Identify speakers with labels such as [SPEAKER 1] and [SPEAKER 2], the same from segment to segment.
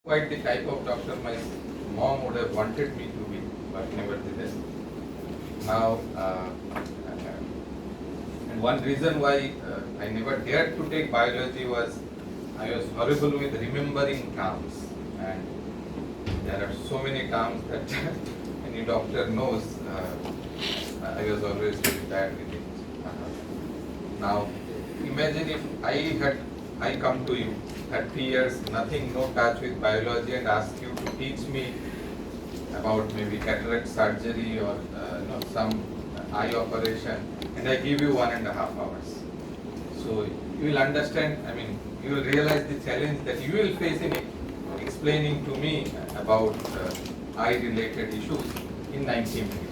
[SPEAKER 1] quite the type of doctor my mom would have wanted me to be, but never did it. Now, and one reason why I never dared to take biology was I was horrible with remembering terms, and there are so many terms that any doctor knows. I was always very bad with it. Now, imagine if I come to you at 3 years, nothing, no touch with biology, and ask you to teach me about maybe cataract surgery or some eye operation, and I give you 1.5 hours. So you will understand. I mean, you will realize the challenge that you will face in explaining to me about eye-related issues in 90 minutes.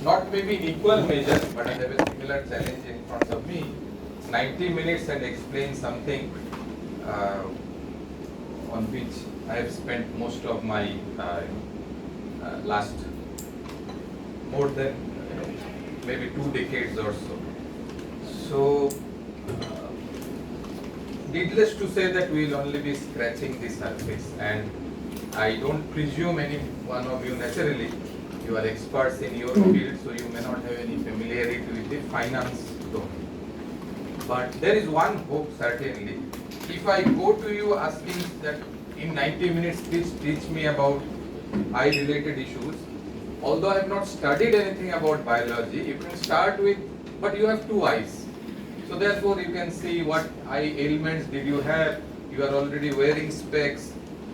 [SPEAKER 1] Not maybe in equal measure, but I have a similar challenge in front of me. 90 minutes and explain something on which I have spent most of my last more than maybe 2 decades or so. So, needless to say that we will only be scratching the surface, and I don't presume any one of you naturally. You are experts in your field, so you may not have any familiarity with the finance domain. But there is one hope certainly. If I go to you asking that in 90 minutes please teach me about eye-related issues, although I have not studied anything about biology, you can start with, but you have 2 eyes. So therefore you can see what eye ailments did you have, you are already wearing specs.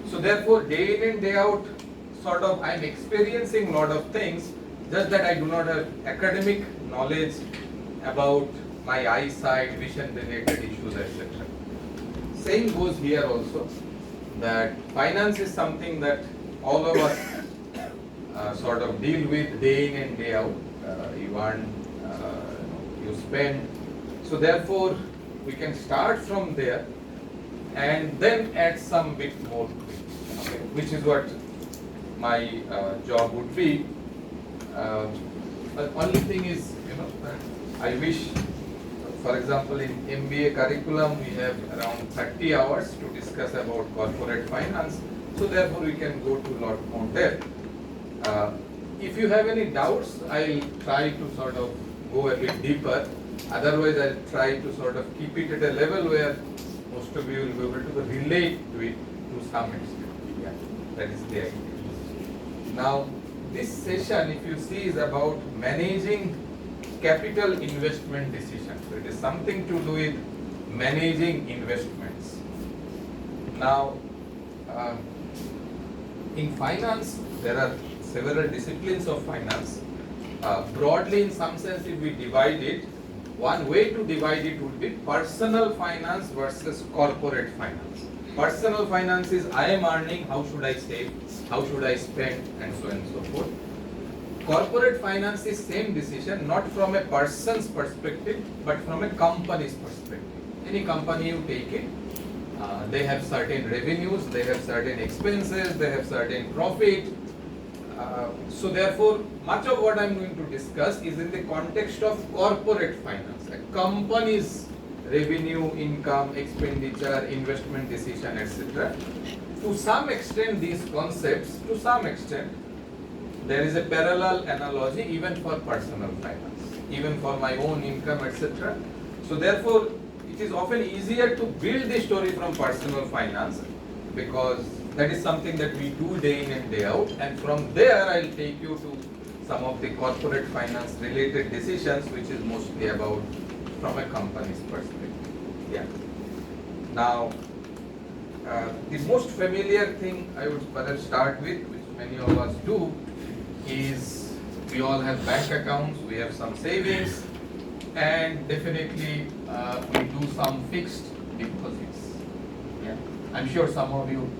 [SPEAKER 1] So therefore day in and day out, sort of I am experiencing lot of things, just that I do not have academic knowledge about my eyesight, vision related issues, etc. Same goes here also, that finance is something that all of us sort of deal with day in and day out. You earn, you spend. So therefore, we can start from there and then add some bit more to it, okay, which is what my job would be. The only thing is, I wish, for example, in MBA curriculum, we have around 30 hours to discuss about corporate finance. So therefore, we can go to a lot more depth. If you have any doubts, I'll try to sort of go a bit deeper. Otherwise, I'll try to sort of keep it at a level where most of you will be able to relate to it to some extent. Yeah, that is the idea. Now, this session, if you see, is about managing capital investment decisions. So it is something to do with managing investments. Now, in finance, there are several disciplines of finance. Broadly, in some sense, if we divide it, one way to divide it would be personal finance versus corporate finance. Personal finance is I am earning, how should I save, how should I spend, and so on and so forth. Corporate finance is same decision, not from a person's perspective, but from a company's perspective. Any company you take it, they have certain revenues, they have certain expenses, they have certain profit. So therefore, much of what I am going to discuss is in the context of corporate finance, a company's revenue, income, expenditure, investment decision, etc. To some extent, these concepts, to some extent, there is a parallel analogy even for personal finance, even for my own income, etc. So therefore, it is often easier to build the story from personal finance because that is something that we do day in and day out, and from there I will take you to some of the corporate finance related decisions, which is mostly about from a company's perspective. Yeah. Now, the most familiar thing I would perhaps start with, which many of us do, is we all have bank accounts, we have some savings, and definitely we do some fixed deposits. Yeah. I'm sure some of you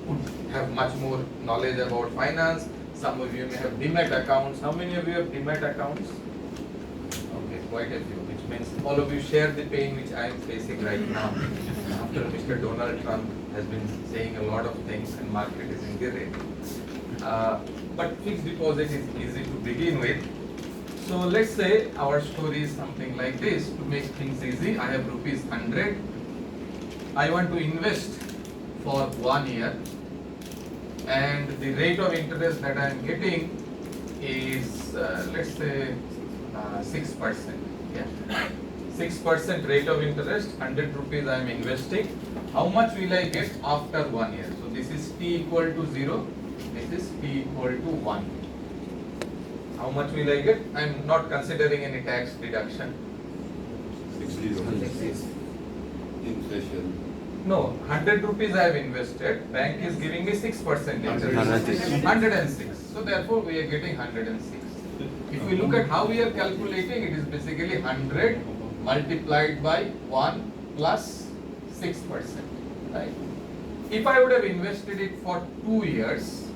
[SPEAKER 1] would have much more knowledge about finance. Some of you may have Demat accounts. How many of you have Demat accounts? Okay, quite a few, which means all of you share the pain which I am facing right now. After Mr. Donald Trump has been saying a lot of things and market is in the red. But fixed deposit is easy to begin with. So let's say our story is something like this. To make things easy, I have rupees 100. I want to invest for 1 year, and the rate of interest that I am getting is let's say 6%. Yeah, 6% rate of interest, 100 rupees I am investing. How much will I get after 1 year? So this is t equal to 0, this is t equal to 1. How much will I get? I am not considering any tax deduction.
[SPEAKER 2] 60 inflation.
[SPEAKER 1] No, 100 rupees I have invested, bank is giving me 6% interest. 106. So therefore we are getting 106. If we look at how we are calculating, it is basically 100 multiplied by 1 plus 6%. Right? If I would have invested it for 2 years,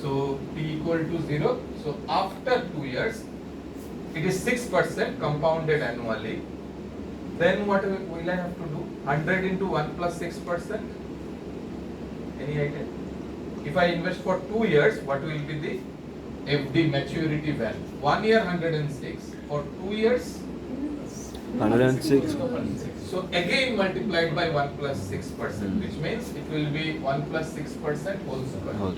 [SPEAKER 1] so t equal to 0. So after 2 years, it is 6% compounded annually. Then what will I have to do? 100 into 1 plus 6%. Any idea? If I invest for 2 years, what will be the FD maturity value? 1 year 106. For 2 years
[SPEAKER 3] 106.
[SPEAKER 1] So again multiplied by 1 plus 6%, which means it will be 1 plus 6% whole square.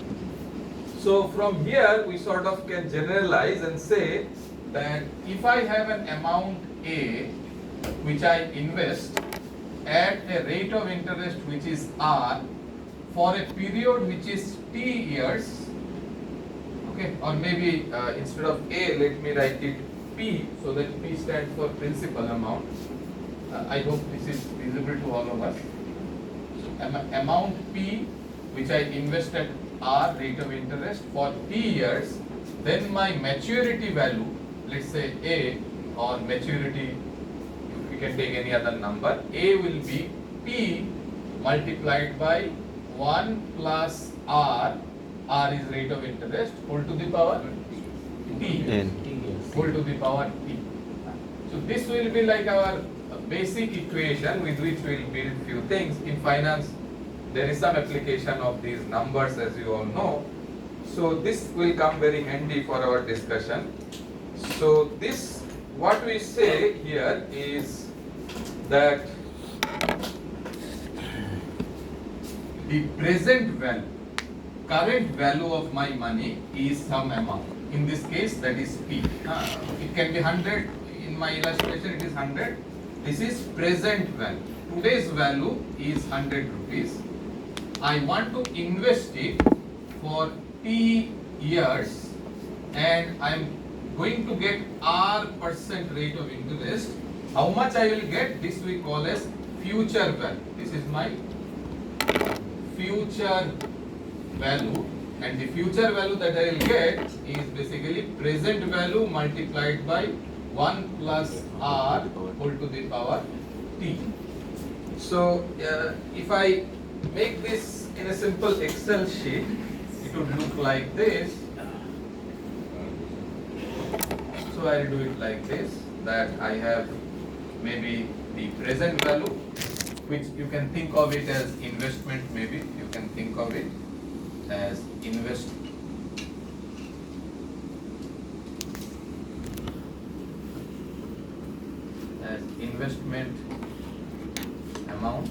[SPEAKER 1] So from here we sort of can generalize and say that if I have an amount A which I invest at a rate of interest which is R for a period which is T years, okay, or maybe instead of A, let me write it P, so that P stands for principal amount. I hope this is visible to all of us. So amount P which I invest at R rate of interest for T years, then my maturity value, let's say A, or maturity, you can take any other number, A will be P multiplied by 1 plus R, R is rate of interest, whole to the power T, whole to the power T. So this will be like our basic equation with which we will build few things. In finance, there is some application of these numbers, as you all know. So this will come very handy for our discussion. So this, what we say here is that the present value, current value of my money is some amount. In this case, that is P. It can be 100. In my illustration, it is 100. This is present value. Today's value is 100 rupees. I want to invest it for T years, and I am going to get R% rate of interest. How much I will get? This we call as future value. This is my future value, and the future value that I will get is basically present value multiplied by 1 plus R whole to the power T. So if I make this in a simple Excel sheet, it would look like this. So I will do it like this, that I have maybe the present value, which you can think of it as investment, maybe you can think of it as investment amount.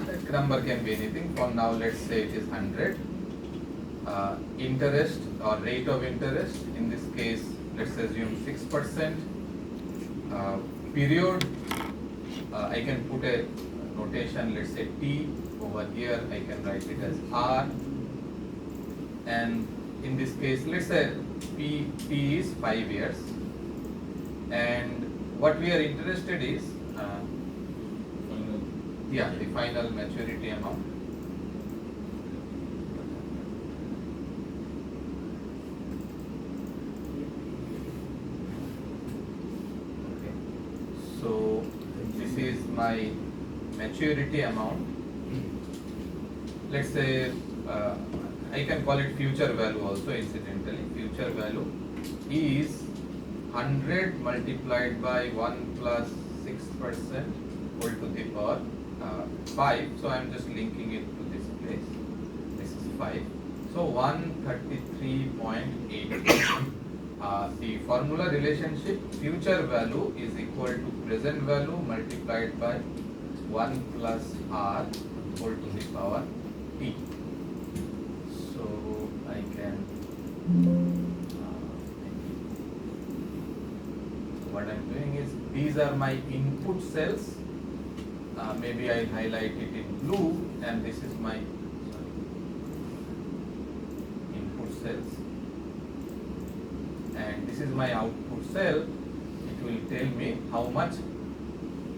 [SPEAKER 1] That number can be anything. For now, let's say it is 100. Interest or rate of interest, in this case, let's assume 6%. Period, I can put a notation, let's say T. Over here, I can write it as R. And in this case, let's say P is 5 years. And what we are interested is, the final maturity amount. Okay. So this is my maturity amount. Let's say I can call it future value also, incidentally. Future value is 100 multiplied by 1 plus 6% whole to the power 5. So I am just linking it to this place. This is 5. So 133.8. The formula relationship, future value is equal to present value multiplied by 1 plus R whole to T. So I can what I'm doing is these are my input cells. Maybe I'll highlight it in blue, and this is my input cells, and this is my output cell. It will tell me how much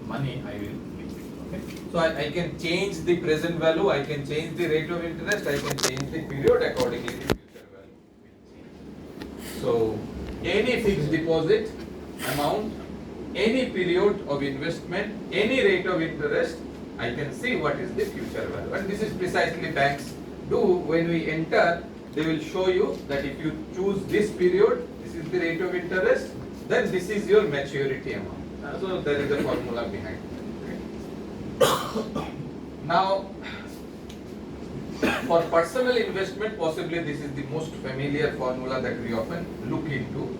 [SPEAKER 1] money I will give. Okay, so I can change the present value, I can change the rate of interest, I can change the period accordingly. The future value will change. So any fixed deposit amount, any period of investment, any rate of interest, I can see what is the future value. And this is precisely banks do. When we enter, they will show you that if you choose this period, this is the rate of interest, then this is your maturity amount. So there is a formula behind it. Now, for personal investment, possibly this is the most familiar formula that we often look into.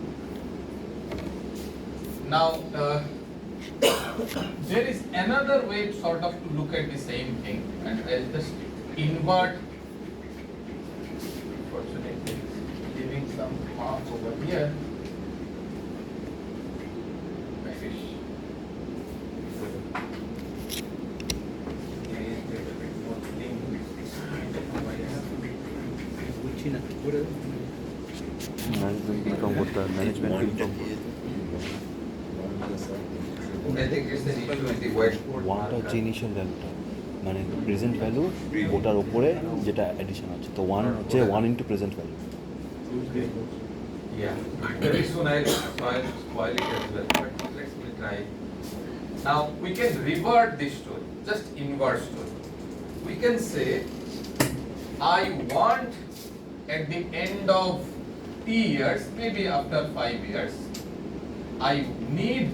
[SPEAKER 1] Now, there is another way sort of to look at the same thing, and I'll just invert. Unfortunately, leaving some mark over here. I wish.
[SPEAKER 3] Management income with the management income.
[SPEAKER 1] I think it's an issue with the whiteboard.
[SPEAKER 3] ওয়ানটা হচ্ছে initial ভ্যালুটা, মানে present value ওটার উপরে যেটা addition আছে, তো one হচ্ছে one into present value.
[SPEAKER 1] Yeah, very soon I'll spoil it as well, but let's try. Now we can revert this story, just inverse story. We can say, I want at the end of T years, maybe after 5 years, I need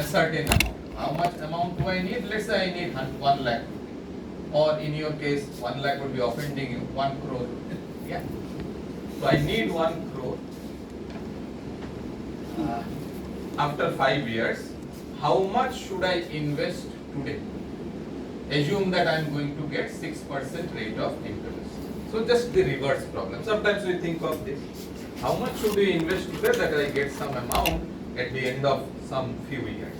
[SPEAKER 1] a certain amount. How much amount do I need? Let's say I need 1 lakh, or in your case 1 lakh would be offending you, 1 crore. Yeah. So I need 1 crore. After 5 years, how much should I invest today? Assume that I am going to get 6% rate of interest. So just the reverse problem. Sometimes we think of this. How much should we invest today that I get some amount at the end of some few years?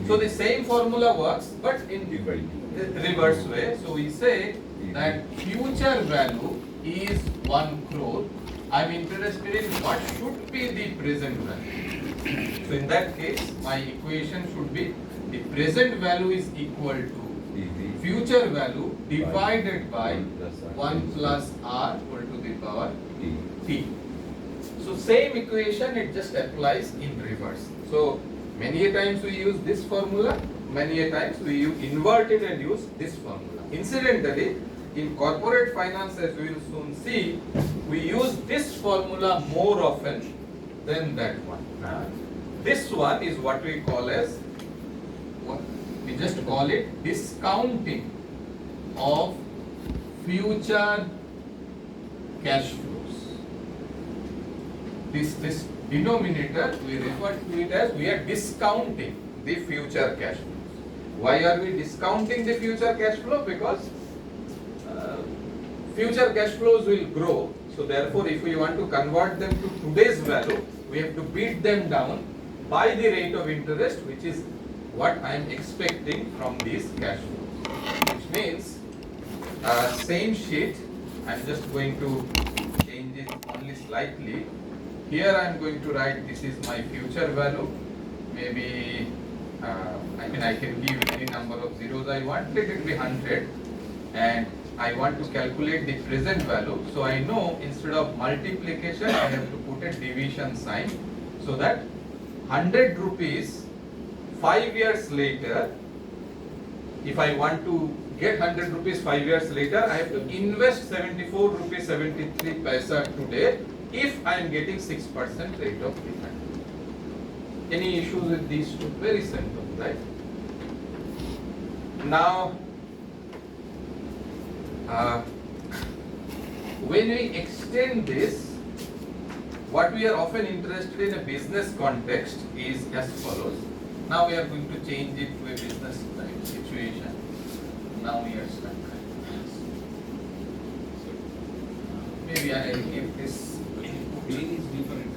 [SPEAKER 1] So the same formula works, but in the reverse way. So we say that future value is 1 crore. I'm interested in what should be the present value. So in that case, my equation should be the present value is equal to future value divided by 1 plus r whole to the power t. So same equation, it just applies in reverse. So many a times we use this formula, many a times we invert it and use this formula. Incidentally, in corporate finance, as we will soon see, we use this formula more often than that one. This one is what we call as, we just call it discounting of future cash flows. This denominator, we refer to it as we are discounting the future cash flows. Why are we discounting the future cash flow? Because future cash flows will grow. So therefore, if we want to convert them to today's value, we have to beat them down by the rate of interest, which is what I am expecting from these cash flows. Which means, same sheet, I am just going to change it only slightly. Here I am going to write this is my future value. Maybe I can give any number of zeros I want. Let it be 100, and I want to calculate the present value. So I know instead of multiplication, I have to put a division sign, so that 100 rupees 5 years later, if I want to get 100 rupees 5 years later, I have to invest 74 rupees 73 paisa today if I am getting 6% rate of return. Any issues with these two? Very simple, right? Now, when we extend this, what we are often interested in a business context is as follows. Now we are going to change it to a business type situation. Now we are stuck. maybe I if this
[SPEAKER 2] Pain is different.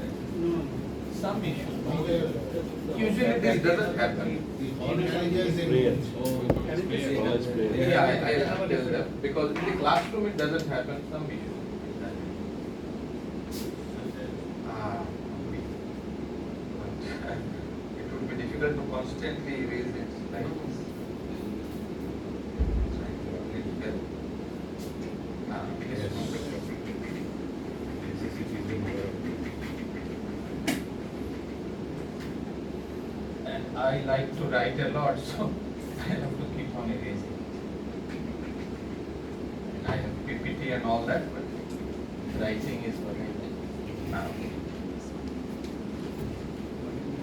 [SPEAKER 1] some issue. Usually this doesn't happen. Yeah, I tell them because in the classroom it doesn't happen. Some issue. It would be difficult to constantly raise it like this. And I like to write a lot, so I have to keep on erasing. And I have PPT and all that, but writing is what I do now.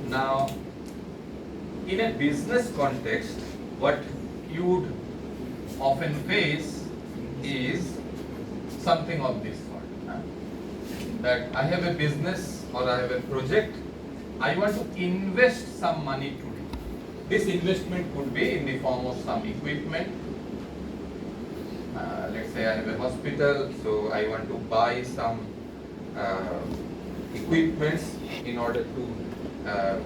[SPEAKER 1] Now, in a business context, what you would often face is something of this sort. That I have a business or I have a project, I want to invest some money today. This investment could be in the form of some equipment. Let's say I have a hospital, so I want to buy some equipments in order to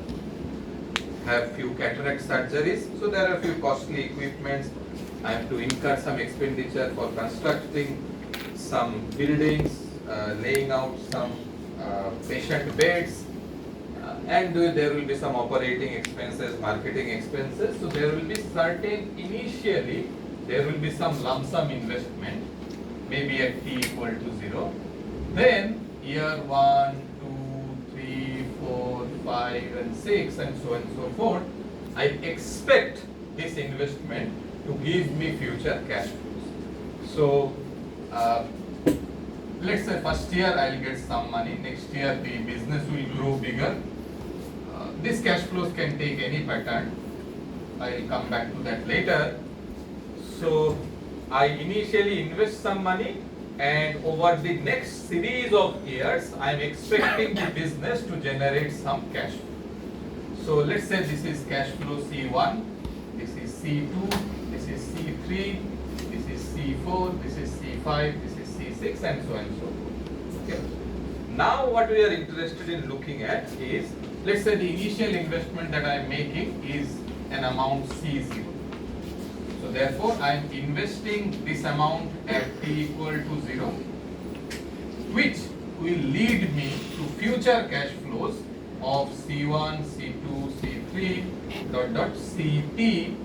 [SPEAKER 1] have few cataract surgeries. So there are few costly equipments. I have to incur some expenditure for constructing some buildings, laying out some patient beds, and there will be some operating expenses, marketing expenses. So there will be certain, initially, there will be some lump sum investment, maybe at t equal to 0. Then year 1, 2, 3, 4, 5 and 6 and so forth, I expect this investment to give me future cash flows. So let's say first year I'll get some money, next year the business will grow bigger. These cash flows can take any pattern. I'll come back to that later. So I initially invest some money, and over the next series of years I'm expecting the business to generate some cash flow. So let's say this is cash flow C1, this is C2, this is C3, this is C4, this is C5, this is C6 and so forth. Okay. Now what we are interested in looking at is, let's say the initial investment that I am making is an amount C0. So therefore I am investing this amount at t equal to 0, which will lead me to future cash flows of C1, C2, C3, Ct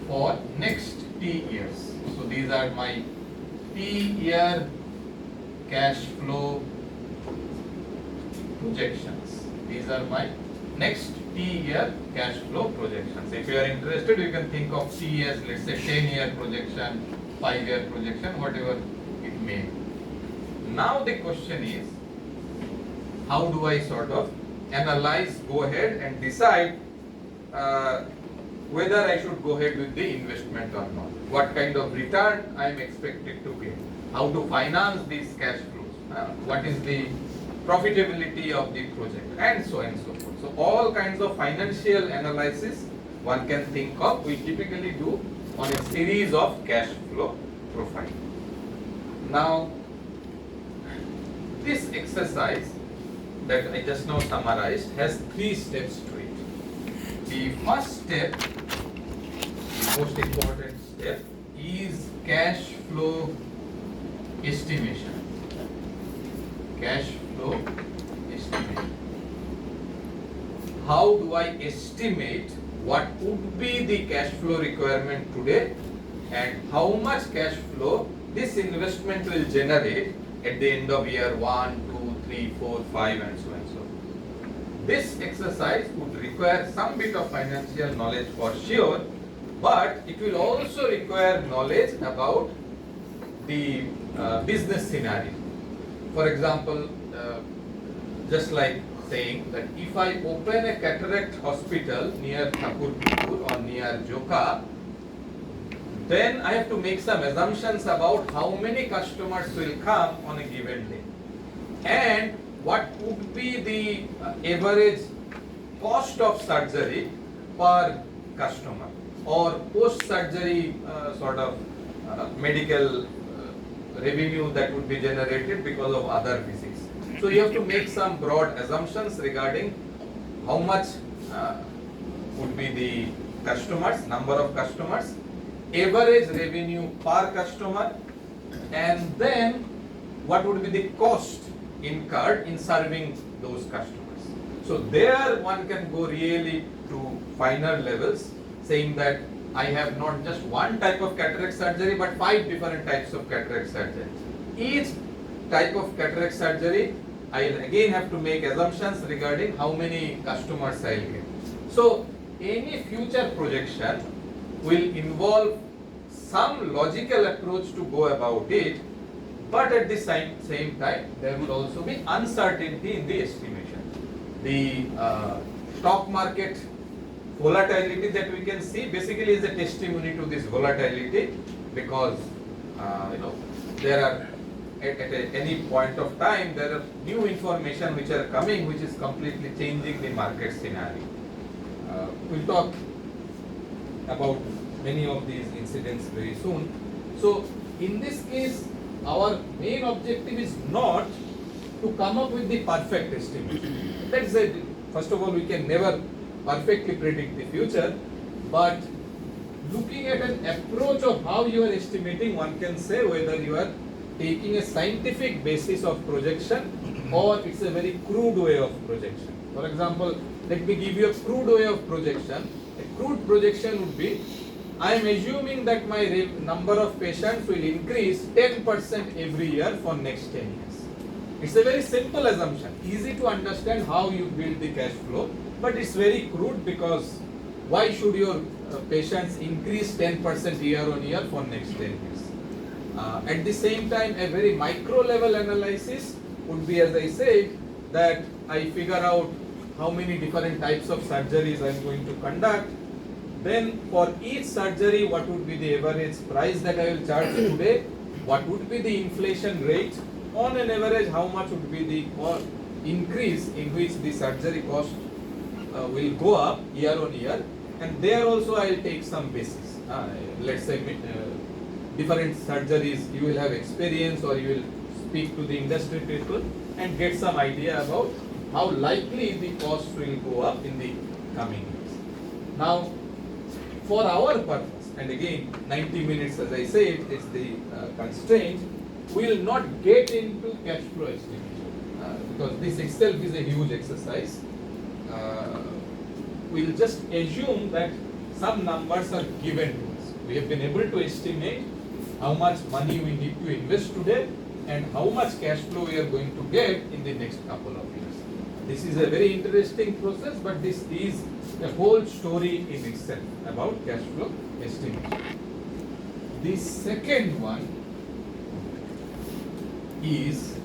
[SPEAKER 1] for next t years. So these are my t year cash flow projections. These are my next t year cash flow projections. If you are interested, you can think of t as, let's say, 10-year projection, 5-year projection, whatever it may be. Now the question is, how do I sort of analyze, go ahead and decide whether I should go ahead with the investment or not? What kind of return I am expected to get? How to finance these cash flows? What is the profitability of the project, and so forth. So all kinds of financial analysis one can think of, we typically do on a series of cash flow profile. Now, this exercise that I just now summarized has 3 steps to it. The first step, the most important step, is cash flow estimation. Cash flow estimation. How do I estimate what would be the cash flow requirement today and how much cash flow this investment will generate at the end of year 1, 2, 3, 4, 5 and so on. This exercise would require some bit of financial knowledge for sure, but it will also require knowledge about the business scenario. For example, just like saying that if I open a cataract hospital near Thakurpur or near Joka, then I have to make some assumptions about how many customers will come on a given day and what would be the average cost of surgery per customer or post-surgery sort of medical revenue that would be generated because of other physics. So you have to make some broad assumptions regarding how much would be the customers, number of customers, average revenue per customer, and then what would be the cost incurred in serving those customers. So there one can go really to finer levels, saying that I have not just one type of cataract surgery but 5 different types of cataract surgery. Each type of cataract surgery I again have to make assumptions regarding how many customers I will get. So any future projection will involve some logical approach to go about it, but at the same time there would also be uncertainty in the estimation. The stock market volatility that we can see basically is a testimony to this volatility, because there are at any point of time there are new information which are coming, which is completely changing the market scenario. We'll talk about many of these incidents very soon. So in this case, our main objective is not to come up with the perfect estimation. Let's say, first of all, we can never perfectly predict the future, but looking at an approach of how you are estimating, one can say whether you are taking a scientific basis of projection or it's a very crude way of projection. For example, let me give you a crude way of projection. A crude projection would be, I am assuming that my number of patients will increase 10% every year for next 10 years. It's a very simple assumption, easy to understand how you build the cash flow, but it's very crude because why should your patients increase 10% year on year for next 10 years? At the same time, a very micro level analysis would be, as I said, that I figure out how many different types of surgeries I am going to conduct. Then for each surgery, what would be the average price that I will charge today? What would be the inflation rate? On an average, how much would be the increase in which the surgery cost will go up year on year? And there also I will take some basis. Let's say different surgeries you will have experience, or you will speak to the industry people and get some idea about how likely the cost will go up in the coming years. Now, for our purpose, and again 90 minutes as I said is the constraint, we will not get into cash flow estimation because this itself is a huge exercise. We will just assume that some numbers are given to us. We have been able to estimate how much money we need to invest today and how much cash flow we are going to get in the next couple of years. This is a very interesting process, but this is a whole story in itself about cash flow estimation. The second one is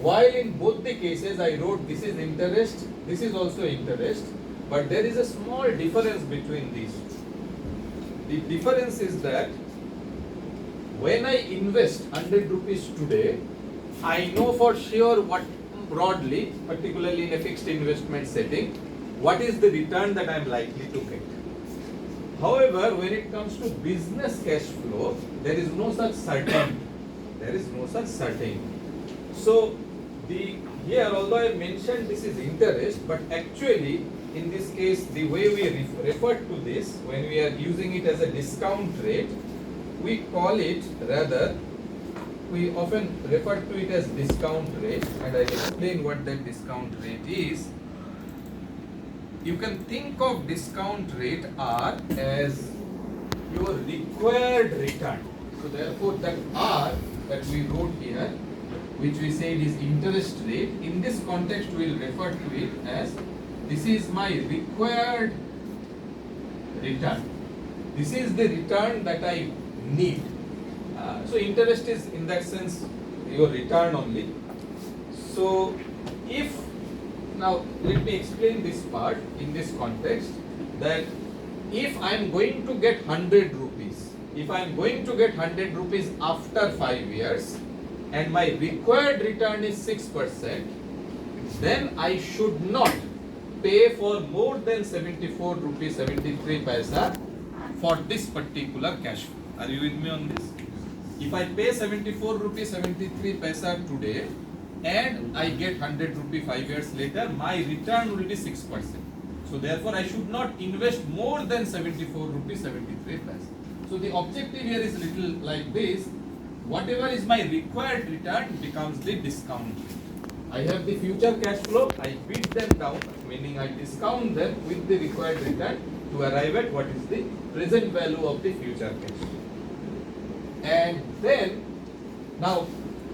[SPEAKER 1] while in both the cases I wrote this is interest, this is also interest, but there is a small difference between these. The difference is that when I invest 100 rupees today, I know for sure what broadly, particularly in a fixed investment setting, what is the return that I am likely to get. However, when it comes to business cash flow, there is no such certainty. There is no such certainty. So, here, although I mentioned this is interest, but actually, in this case, the way we refer to this, when we are using it as a discount rate, we call it rather, we often refer to it as discount rate, and I'll explain what that discount rate is. You can think of discount rate R as your required return. So therefore that R that we wrote here, which we said is interest rate, in this context we will refer to it as this is my required return. This is the return that I need. So interest is in that sense your return only. So if, now let me explain this part in this context, that if I am going to get 100 rupees, if I am going to get 100 rupees after 5 years and my required return is 6%, then I should not pay for more than 74 rupees 73 paisa for this particular cash flow. Are you with me on this? If I pay 74 rupees 73 paisa today and I get 100 rupee 5 years later, my return will be 6%. So therefore I should not invest more than 74 rupees 73 paisa. So the objective here is little like this. Whatever is my required return becomes the discount. I have the future cash flow, I beat them down, meaning I discount them with the required return to arrive at what is the present value of the future cash flow. And then, now,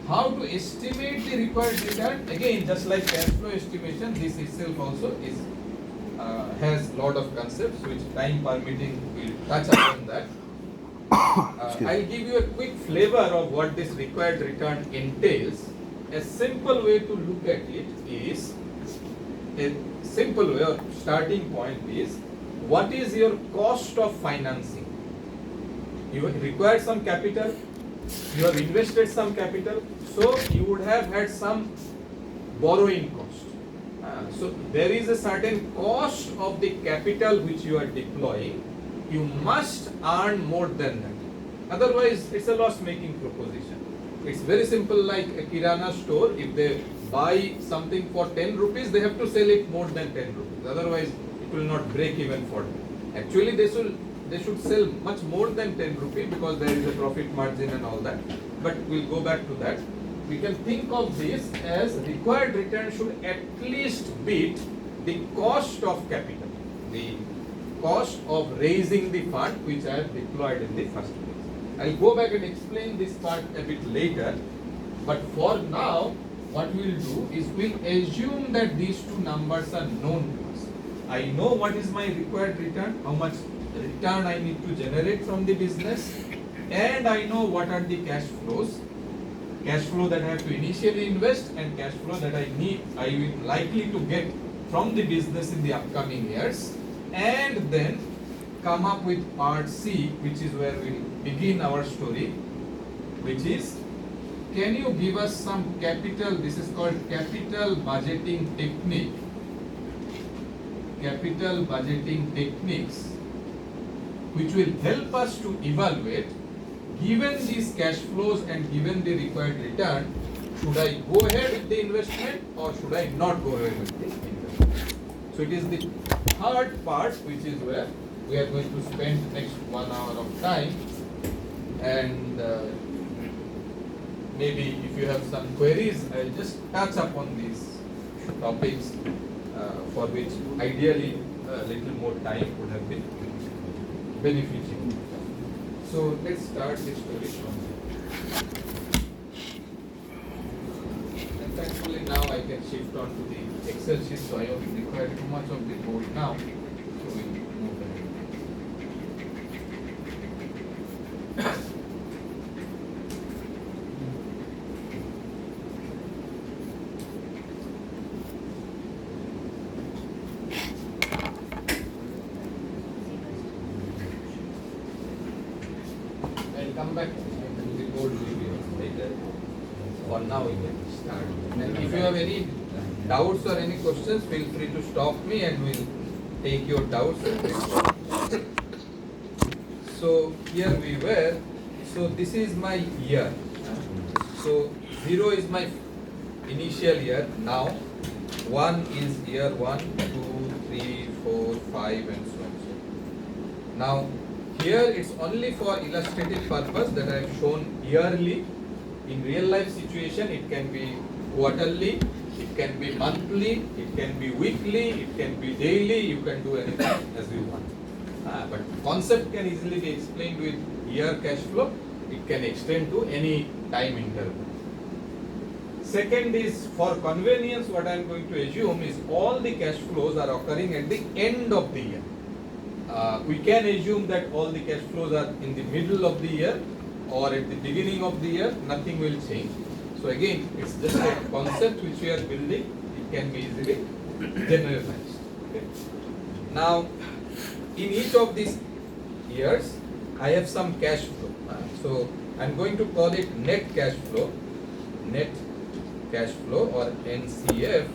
[SPEAKER 1] how to estimate the required return? Again, just like cash flow estimation, this itself also is has lot of concepts which time permitting will touch upon that. I'll give you a quick flavor of what this required return entails. A simple way to look at it is, a simple way or starting point is, what is your cost of financing? You require some capital, you have invested some capital, so you would have had some borrowing cost. So there is a certain cost of the capital which you are deploying. You must earn more than that. Otherwise, it's a loss-making proposition. It's very simple, like a kirana store. If they buy something for 10 rupees, they have to sell it more than 10 rupees. Otherwise, it will not break even for them. Actually, they should sell much more than 10 rupees because there is a profit margin and all that. But we'll go back to that. We can think of this as required return should at least beat the cost of capital, the cost of raising the fund which I have deployed in the first place. I'll go back and explain this part a bit later, but for now, what we'll do is we'll assume that these two numbers are known to us. I know what is my required return, how much return I need to generate from the business, and I know what are the cash flows. Cash flow that I have to initially invest and cash flow that I will likely to get from the business in the upcoming years, and then come up with part C, which is where we'll begin our story, which is, can you give us some capital, this is called capital budgeting technique, capital budgeting techniques, which will help us to evaluate, given these cash flows and given the required return, should I go ahead with the investment or should I not go ahead with the investment? So it is the third part, which is where we are going to spend next 1 hour of time, and maybe if you have some queries, I'll just touch upon these topics for which ideally a little more time would have been beneficial. So let's start this story from here. And thankfully now I can shift on to the Excel sheet, so I don't require too much of the board now. So we'll move ahead. Come back and the board will be later. For now we can start. And if you have any doubts or any questions, feel free to stop me and we'll take your doubts. So here we were. So this is my year. So 0 is my initial year. Now 1 is year 1, 2, 3, 4, 5 and so on. Now here it's only for illustrative purpose that I have shown yearly. In real life situation, it can be quarterly, it can be monthly, it can be weekly, it can be daily, you can do anything as you want. But concept can easily be explained with year cash flow. It can extend to any time interval. Second is, for convenience, what I am going to assume is all the cash flows are occurring at the end of the year. We can assume that all the cash flows are in the middle of the year or at the beginning of the year, nothing will change. So again, it's just a concept which we are building, it can be easily generalized. Okay. Now, in each of these years, I have some cash flow. So I'm going to call it net cash flow or NCF,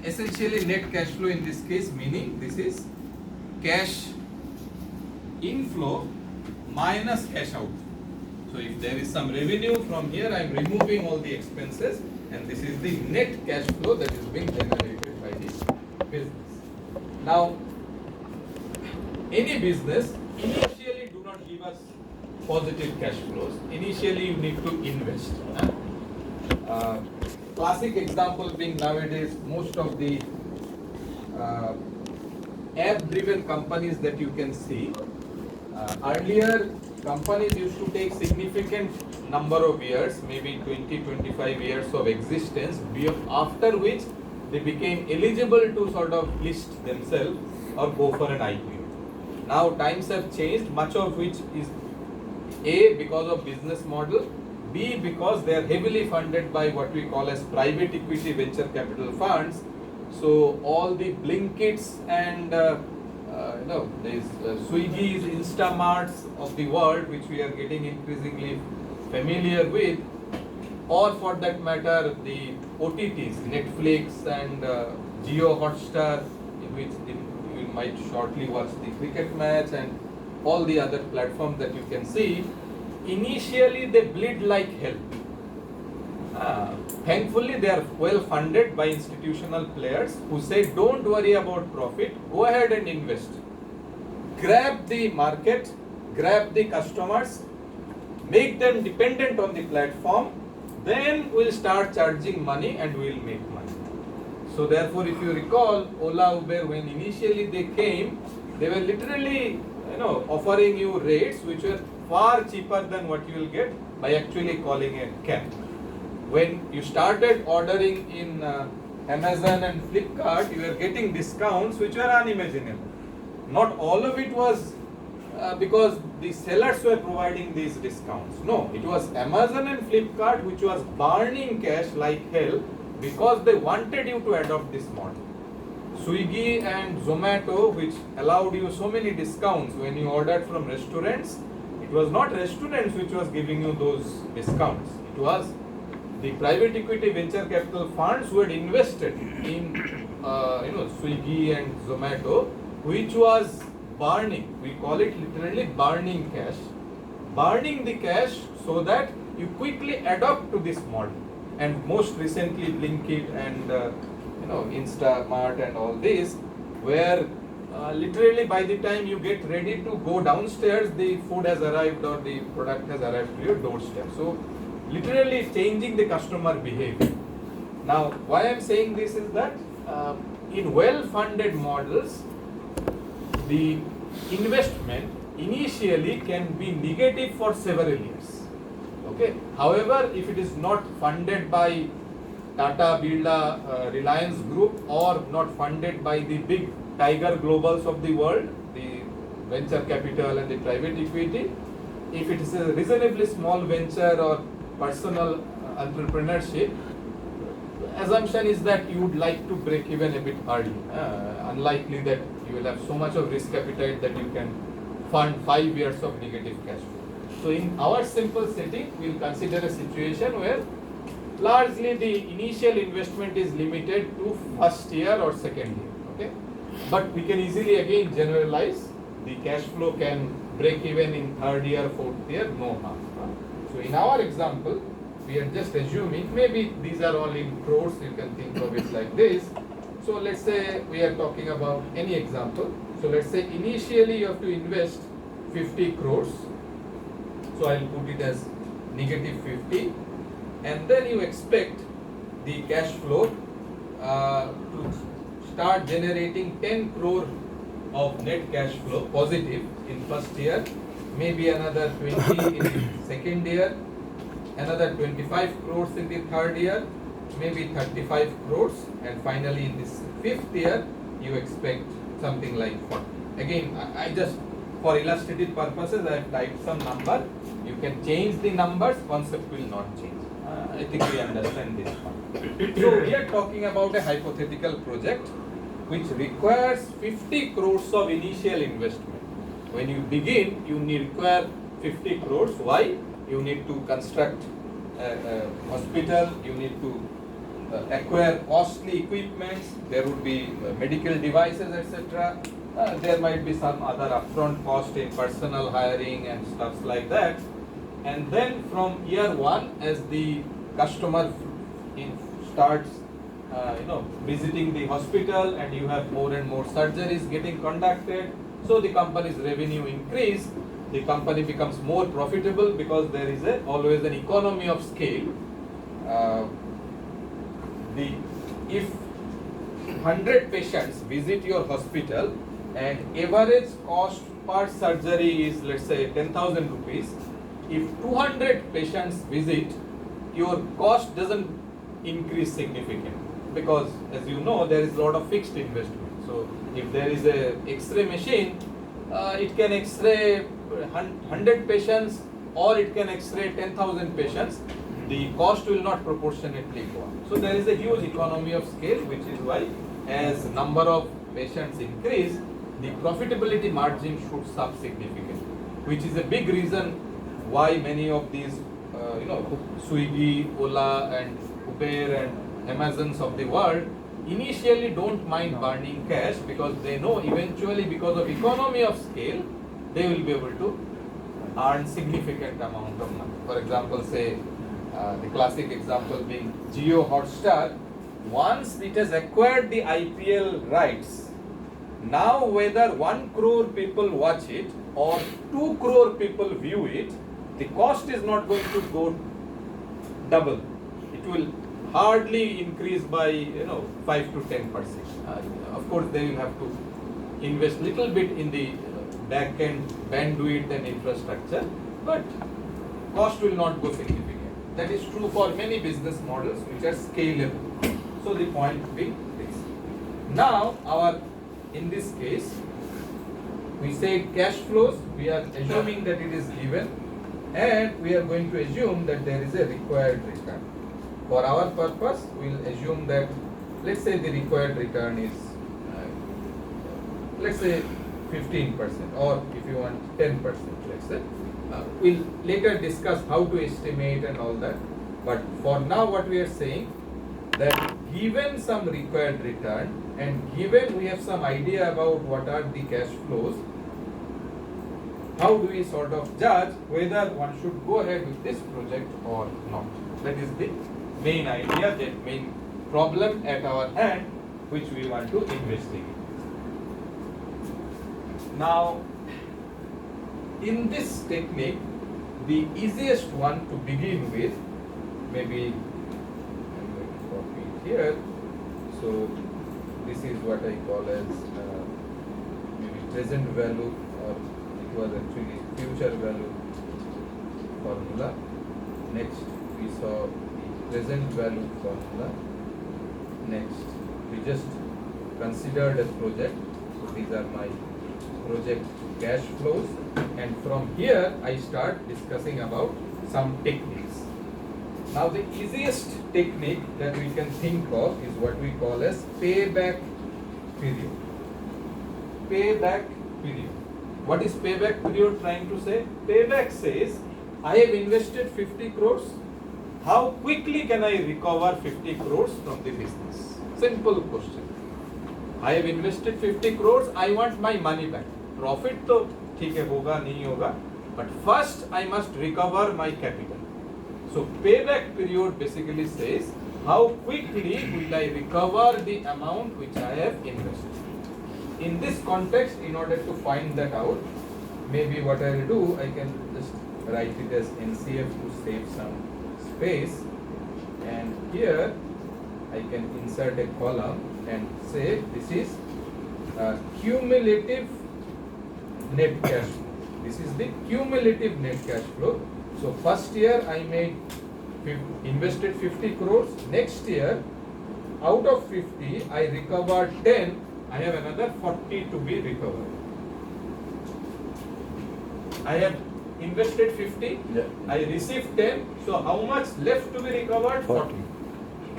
[SPEAKER 1] essentially net cash flow in this case, meaning this is cash inflow minus cash out. So if there is some revenue from here, I am removing all the expenses, and this is the net cash flow that is being generated by this business. Now, any business initially do not give us positive cash flows. Initially you need to invest. Classic example being nowadays most of the app-driven companies that you can see. Earlier companies used to take significant number of years, maybe 20-25 years of existence, after which they became eligible to sort of list themselves or go for an IPO. Now times have changed, much of which is A, because of business model, B, because they are heavily funded by what we call as private equity venture capital funds. So all the Blinkits and these Swiggy's, Instamarts of the world, which we are getting increasingly familiar with, or for that matter the OTTs, Netflix and Jio Hotstar, in which you might shortly watch the cricket match, and all the other platforms that you can see, initially they bleed like hell. Thankfully they are well funded by institutional players who say don't worry about profit, go ahead and invest. Grab the market, grab the customers, make them dependent on the platform, then we'll start charging money and we'll make money. So therefore, if you recall, Ola, Uber, when initially they came, they were literally offering you rates which were far cheaper than what you will get by actually calling a cab. When you started ordering in Amazon and Flipkart, you were getting discounts which were unimaginable. Not all of it was because the sellers were providing these discounts. No, it was Amazon and Flipkart which was burning cash like hell because they wanted you to adopt this model. Swiggy and Zomato, which allowed you so many discounts when you ordered from restaurants, it was not restaurants which was giving you those discounts. It was the private equity venture capital funds who had invested in Swiggy and Zomato, which was burning. We call it literally burning cash. Burning the cash so that you quickly adopt to this model. And most recently Blinkit and Instamart and all this, where literally by the time you get ready to go downstairs, the food has arrived or the product has arrived to your doorstep. So literally changing the customer behavior. Now why I am saying this is that in well-funded models, the investment initially can be negative for several years. Okay. However, if it is not funded by Tata, Birla, Reliance Group, or not funded by the big tiger globals of the world, the venture capital and the private equity, if it is a reasonably small venture or personal entrepreneurship, assumption is that you would like to break even a bit early. Unlikely that you will have so much of risk appetite that you can fund 5 years of negative cash flow. So in our simple setting, we will consider a situation where largely the initial investment is limited to first year or second year. Okay, but we can easily again generalize. The cash flow can break even in third year, fourth year, no harm. So in our example, we are just assuming, maybe these are all in crores, you can think of it like this. So let's say we are talking about any example. So let's say initially you have to invest 50 crores. So I'll put it as negative 50. And then you expect the cash flow to start generating 10 crore of net cash flow positive in first year, maybe another 20 in the second year, another 25 crores in the third year, maybe 35 crores, and finally in this fifth year you expect something like 40. Again, I just, for illustrative purposes, I have typed some number. You can change the numbers, concept will not change. I think we understand this part. So we are talking about a hypothetical project which requires 50 crores of initial investment. When you begin, you require 50 crores. Why? You need to construct a hospital, you need to acquire costly equipments, there would be medical devices, etc. There might be some other upfront cost in personal hiring and stuff like that. And then from year one, as the customer starts visiting the hospital and you have more and more surgeries getting conducted, so the company's revenue increase, the company becomes more profitable because there is always an economy of scale. If 100 patients visit your hospital and average cost per surgery is, let's say, 10,000 rupees, if 200 patients visit, your cost doesn't increase significantly, because as you know, there is a lot of fixed investment. So if there is a X-ray machine, it can X-ray 100 patients or it can X-ray 10,000 patients. The cost will not proportionately go up. So there is a huge economy of scale, which is why as number of patients increase, the profitability margin shoots up significantly, which is a big reason why many of these Swiggy, Ola and Uber and Amazons of the world initially don't mind burning cash, because they know eventually, because of economy of scale, they will be able to earn significant amount of money. For example, say the classic example being Jio Hotstar. Once it has acquired the IPL rights, now whether 1 crore people watch it or 2 crore people view it, the cost is not going to go double. It will hardly increase by 5 to 10%. Of course, they will have to invest little bit in the back end bandwidth and infrastructure, but cost will not go significant. That is true for many business models which are scalable. So the point being this. Now in this case, we say cash flows, we are assuming that it is given, and we are going to assume that there is a required return. For our purpose, we will assume that, let's say the required return is, let's say 15%, or if you want 10%, let's say. We'll later discuss how to estimate and all that. But for now, what we are saying, that given some required return and given we have some idea about what are the cash flows, how do we sort of judge whether one should go ahead with this project or not? That is the main idea, the main problem at our hand, which we want to investigate. Now, in this technique, the easiest one to begin with, maybe I'm going to copy it here. So this is what I call as maybe present value, or it was actually future value formula. Next we saw the present value formula. Next we just considered a project. So these are my project cash flows, and from here I start discussing about some techniques. Now the easiest technique that we can think of is what we call as payback period. Payback period. What is payback period trying to say? Payback says, I have invested 50 crores. How quickly can I recover 50 crores from the business? Simple question. I have invested 50 crores, I want my money back. Profit तो ठीक है होगा नहीं होगा, but first I must recover my capital. So payback period basically says how quickly will I recover the amount which I have invested. In this context, in order to find that out, maybe what I will do, I can just write it as NCF to save some space, and here I can insert a column and say this is cumulative net cash flow. This is the cumulative net cash flow. So first year I invested 50 crores. Next year, out of 50, I recovered 10. I have another 40 to be recovered. I have invested 50.
[SPEAKER 3] Yeah.
[SPEAKER 1] I received 10. So how much left to be recovered? 40.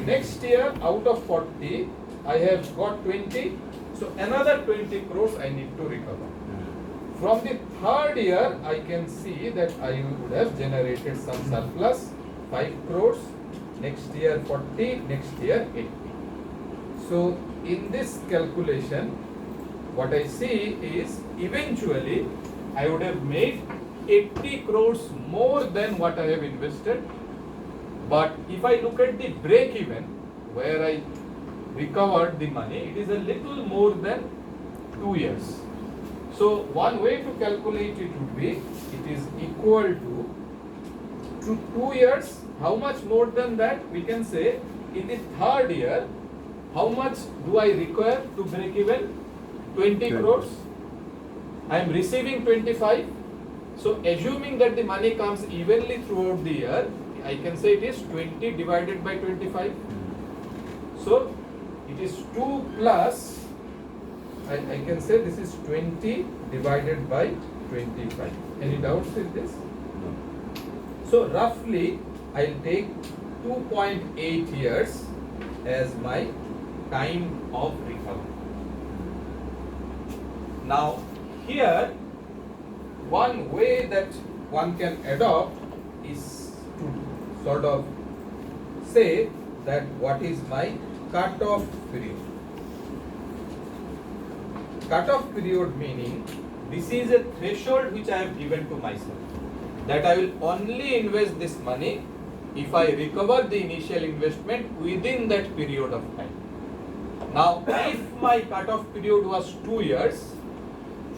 [SPEAKER 1] Next year, out of 40, I have got 20. So another 20 crores I need to recover. From the third year, I can see that I would have generated some surplus, 5 crores. next year 40, next year 80. So in this calculation, what I see is eventually I would have made 80 crores more than what I have invested. But if I look at the break even, where I recovered the money, it is a little more than 2 years. So one way to calculate it would be, it is equal to 2 years. How much more than that? We can say in the third year, how much do I require to break even? 20 crores. I am receiving 25. So assuming that the money comes evenly throughout the year, I can say it is 20 divided by 25. So it is 2 plus, I can say this is 20 divided by 25. Any doubts with this?
[SPEAKER 3] No.
[SPEAKER 1] So roughly I'll take 2.8 years as my time of recovery. Now here, one way that one can adopt is to sort of say that what is my cut-off period. Cut-off period meaning this is a threshold which I have given to myself, that I will only invest this money if I recover the initial investment within that period of time. Now, if my cut-off period was 2 years,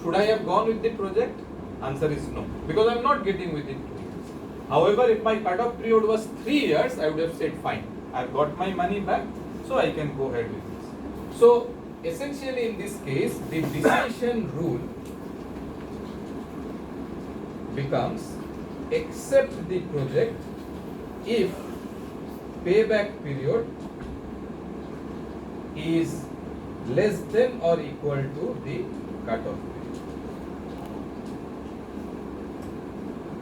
[SPEAKER 1] should I have gone with the project? Answer is no, because I am not getting within 2 years. However, if my cut-off period was 3 years, I would have said fine, I have got my money back, so I can go ahead with this. So, essentially in this case, the decision rule becomes accept the project if payback period is less than or equal to the cut-off period.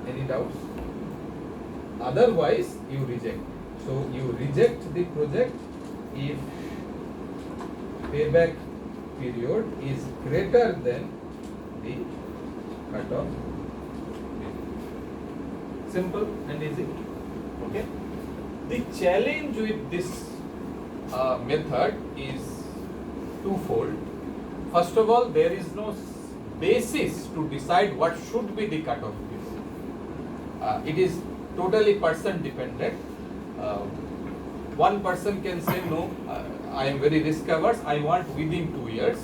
[SPEAKER 1] Any doubts? Otherwise, you reject. So you reject the project if payback period is greater than the cut-off period. Simple and easy. Okay. The challenge with this method is twofold. First of all, there is no basis to decide what should be the cut-off period. It is totally person dependent. One person can say no, I am very risk averse, I want within 2 years,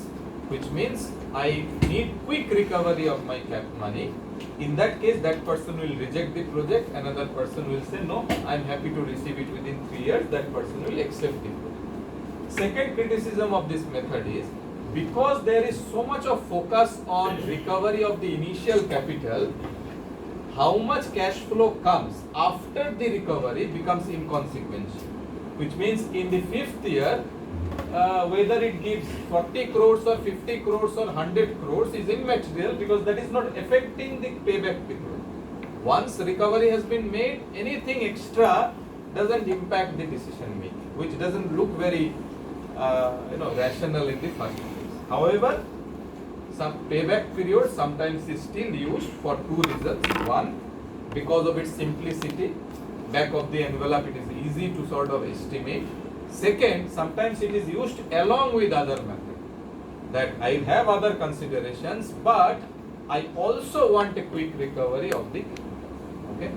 [SPEAKER 1] which means I need quick recovery of my capped money. In that case, that person will reject the project, another person will say no, I am happy to receive it within 3 years, that person will accept the project. Second criticism of this method is, because there is so much of focus on recovery of the initial capital, how much cash flow comes after the recovery becomes inconsequential. Which means in the 5th year, whether it gives 40 crores or 50 crores or 100 crores is immaterial, because that is not affecting the payback period. Once recovery has been made, anything extra doesn't impact the decision making, which doesn't look very rational in the first place. However, some payback period sometimes is still used for 2 reasons. One, because of its simplicity, back of the envelope it is easy to sort of estimate. Second, sometimes it is used along with other methods, that I have other considerations, but I also want a quick recovery of the, okay.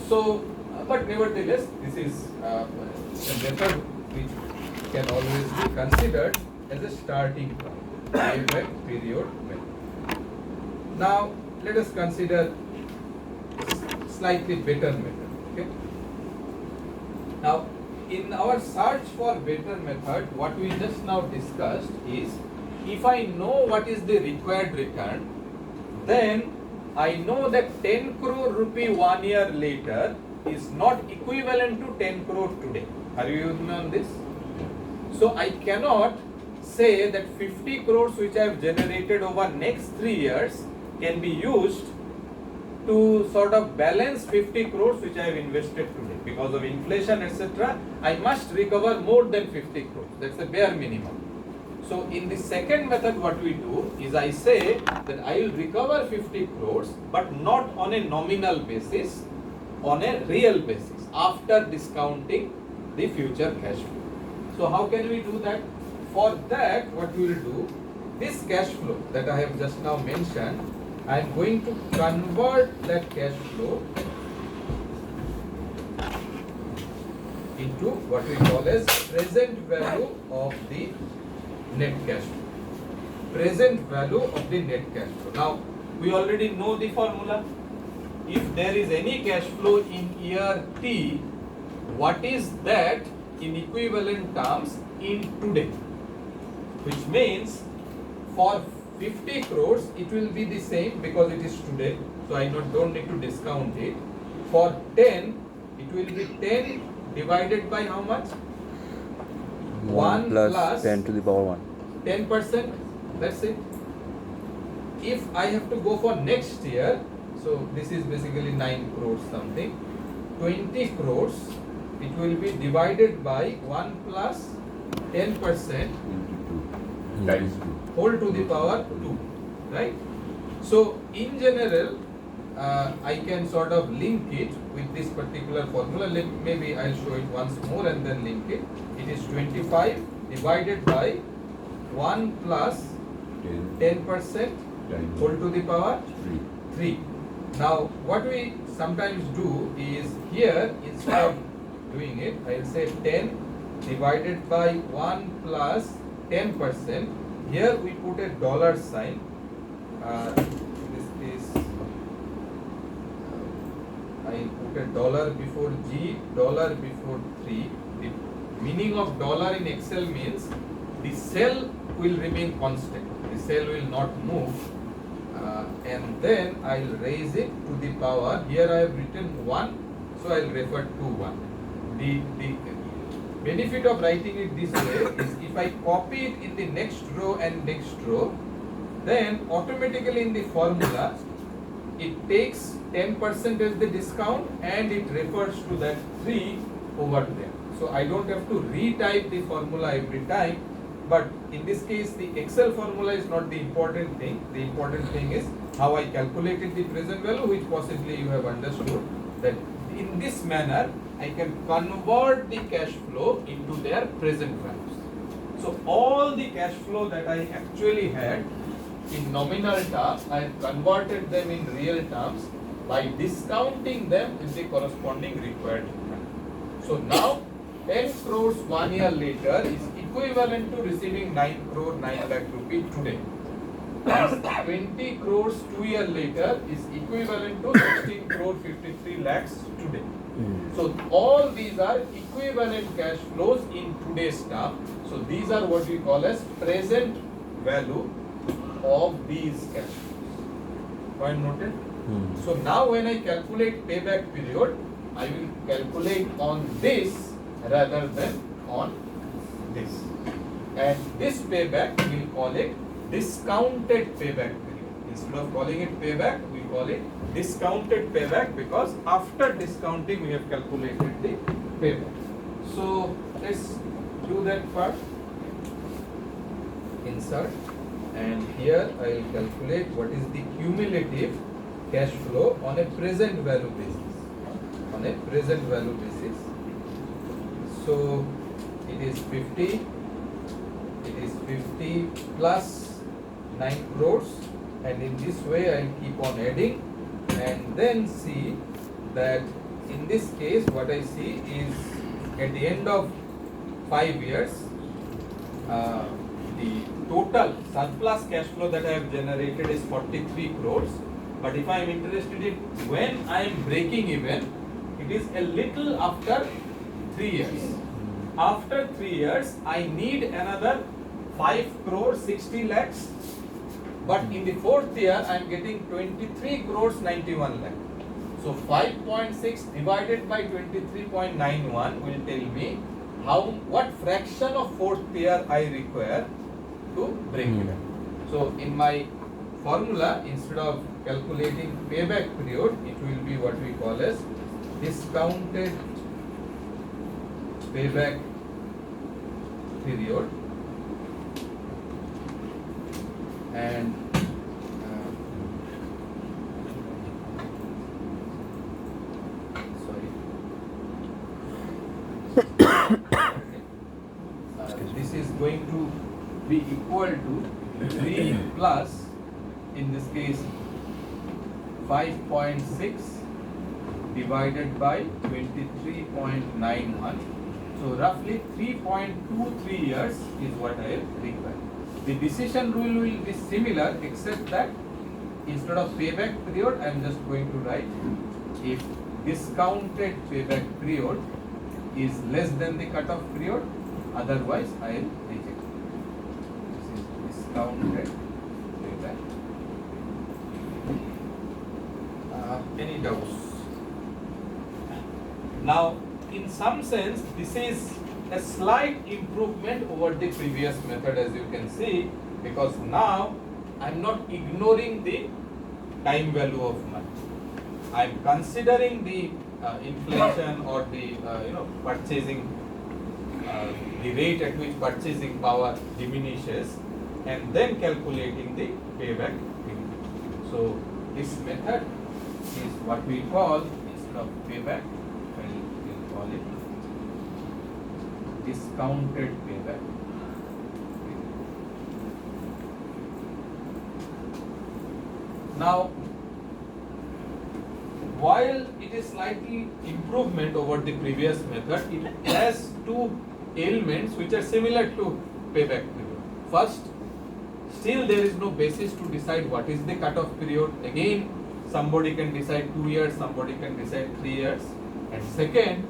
[SPEAKER 1] So, but nevertheless, this is a method which can always be considered as a starting point. Payback period method. Now, let us consider slightly better method. Okay. Now, in our search for better method, what we just now discussed is, if I know what is the required return, then I know that 10 crore rupee 1 year later is not equivalent to 10 crore today. Are you with me on this? So I cannot say that 50 crores which I have generated over next 3 years can be used to sort of balance 50 crores which I have invested today. Because of inflation, etc., I must recover more than 50 crores. That's the bare minimum. So in the second method, what we do is, I say that I will recover 50 crores, but not on a nominal basis. on a real basis after discounting the future cash flow. So how can we do that? For that, what we will do, this cash flow that I have just now mentioned, I am going to convert that cash flow into what we call as present value of the net cash flow. Present value of the net cash flow. Now, we already know the formula. If there is any cash flow in year T, what is that in equivalent terms in today? Which means for 50 crores, it will be the same because it is today. So I don't need to discount it. For 10, it will be 10 divided by how much? 1 plus
[SPEAKER 3] 10 to the power 1.
[SPEAKER 1] 10%. That's it. If I have to go for next year, so this is basically 9 crores something, 20 crores, it will be divided by 1 plus 10%
[SPEAKER 2] Times 2.
[SPEAKER 1] whole to the power 2, right? So in general, I can sort of link it with this particular formula. Maybe I'll show it once more and then link it. It is 25 divided by 1 plus 10% whole to the power 3. Now what we sometimes do is here, instead of doing it, I'll say 10 divided by 1 plus 10%. Here we put a dollar sign. This is I put a dollar before G, dollar before 3. The meaning of dollar in Excel means the cell will remain constant. The cell will not move. And then I'll raise it to the power. Here I have written 1, so I'll refer to 1. The benefit of writing it this way is if I copy it in the next row and next row, then automatically in the formula it takes 10% as the discount and it refers to that 3 over there. So I don't have to retype the formula every time, but in this case the Excel formula is not the important thing. The important thing is how I calculated the present value, which possibly you have understood that in this manner I can convert the cash flow into their present values. So all the cash flow that I actually had in nominal terms, I have converted them in real terms by discounting them in the corresponding required manner. So now 10 crores 1 year later is equivalent to receiving 9 crore 9 lakh rupee today. 20 crores 2 years later is equivalent to 16 crore 53 lakhs today. So all these are equivalent cash flows in today's term. So these are what we call as present value of these cash flows. Point noted? So now when I calculate payback period, I will calculate on this rather than on this. And this payback, we will call it discounted payback period. Instead of calling it payback, we call it discounted payback because after discounting we have calculated the payback. So let's do that part. Insert, and here I will calculate what is the cumulative cash flow on a present value basis. On a present value basis. So it is 50. It is 50 plus 9 crores, and in this way I will keep on adding and then see that in this case what I see is at the end of 5 years the total surplus cash flow that I have generated is 43 crores, but if I am interested in when I am breaking even, it is a little after 3 years. After 3 years I need another 5 crores 60 lakhs, but in the 4th year I am getting 23 crores 91 lakh. So 5.6 divided by 23.91 will tell me what fraction of 4th year I require to break even. So in my formula, instead of calculating payback period, it will be what we call as discounted payback period, and 5.6 divided by 23.91. So roughly 3.23 years is what I require. The decision rule will be similar except that instead of payback period I am just going to write if discounted payback period is less than the cutoff period, otherwise I will reject. This is discounted payback. Any doubts? Now, in some sense, this is a slight improvement over the previous method, as you can see, because now I am not ignoring the time value of money. I am considering the inflation or the purchasing the rate at which purchasing power diminishes, and then calculating the payback period. So this method is what we call, instead of payback, we'll call it discounted payback. Now, while it is slightly improvement over the previous method, it has two elements which are similar to payback period. First, still there is no basis to decide what is the cutoff period. Again, somebody can decide 2 years, somebody can decide 3 years. And second,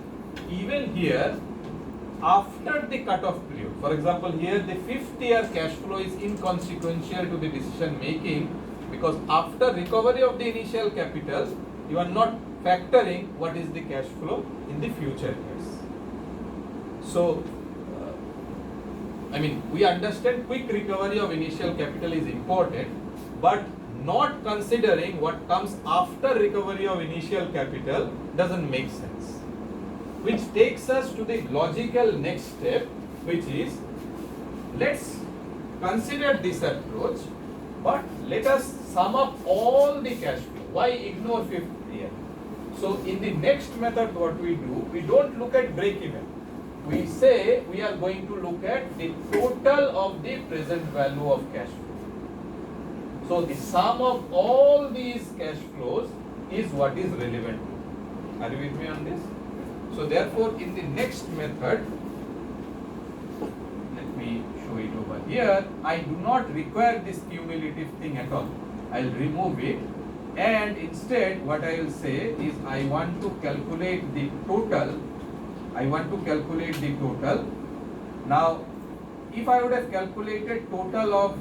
[SPEAKER 1] even here, after the cutoff period, for example, here the 5th year cash flow is inconsequential to the decision making, because after recovery of the initial capital, you are not factoring what is the cash flow in the future years. So, we understand quick recovery of initial capital is important, but not considering what comes after recovery of initial capital doesn't make sense. Which takes us to the logical next step, which is, let's consider this approach, but let us sum up all the cash flow. Why ignore 5th year? So in the next method, what we do, we don't look at break even. We say we are going to look at the total of the present value of cash flow. So the sum of all these cash flows is what is relevant. Are you with me on this? So therefore, in the next method, let me show it over here. I do not require this cumulative thing at all. I'll remove it, and instead what I will say is I want to calculate the total. Now, if I would have calculated total of,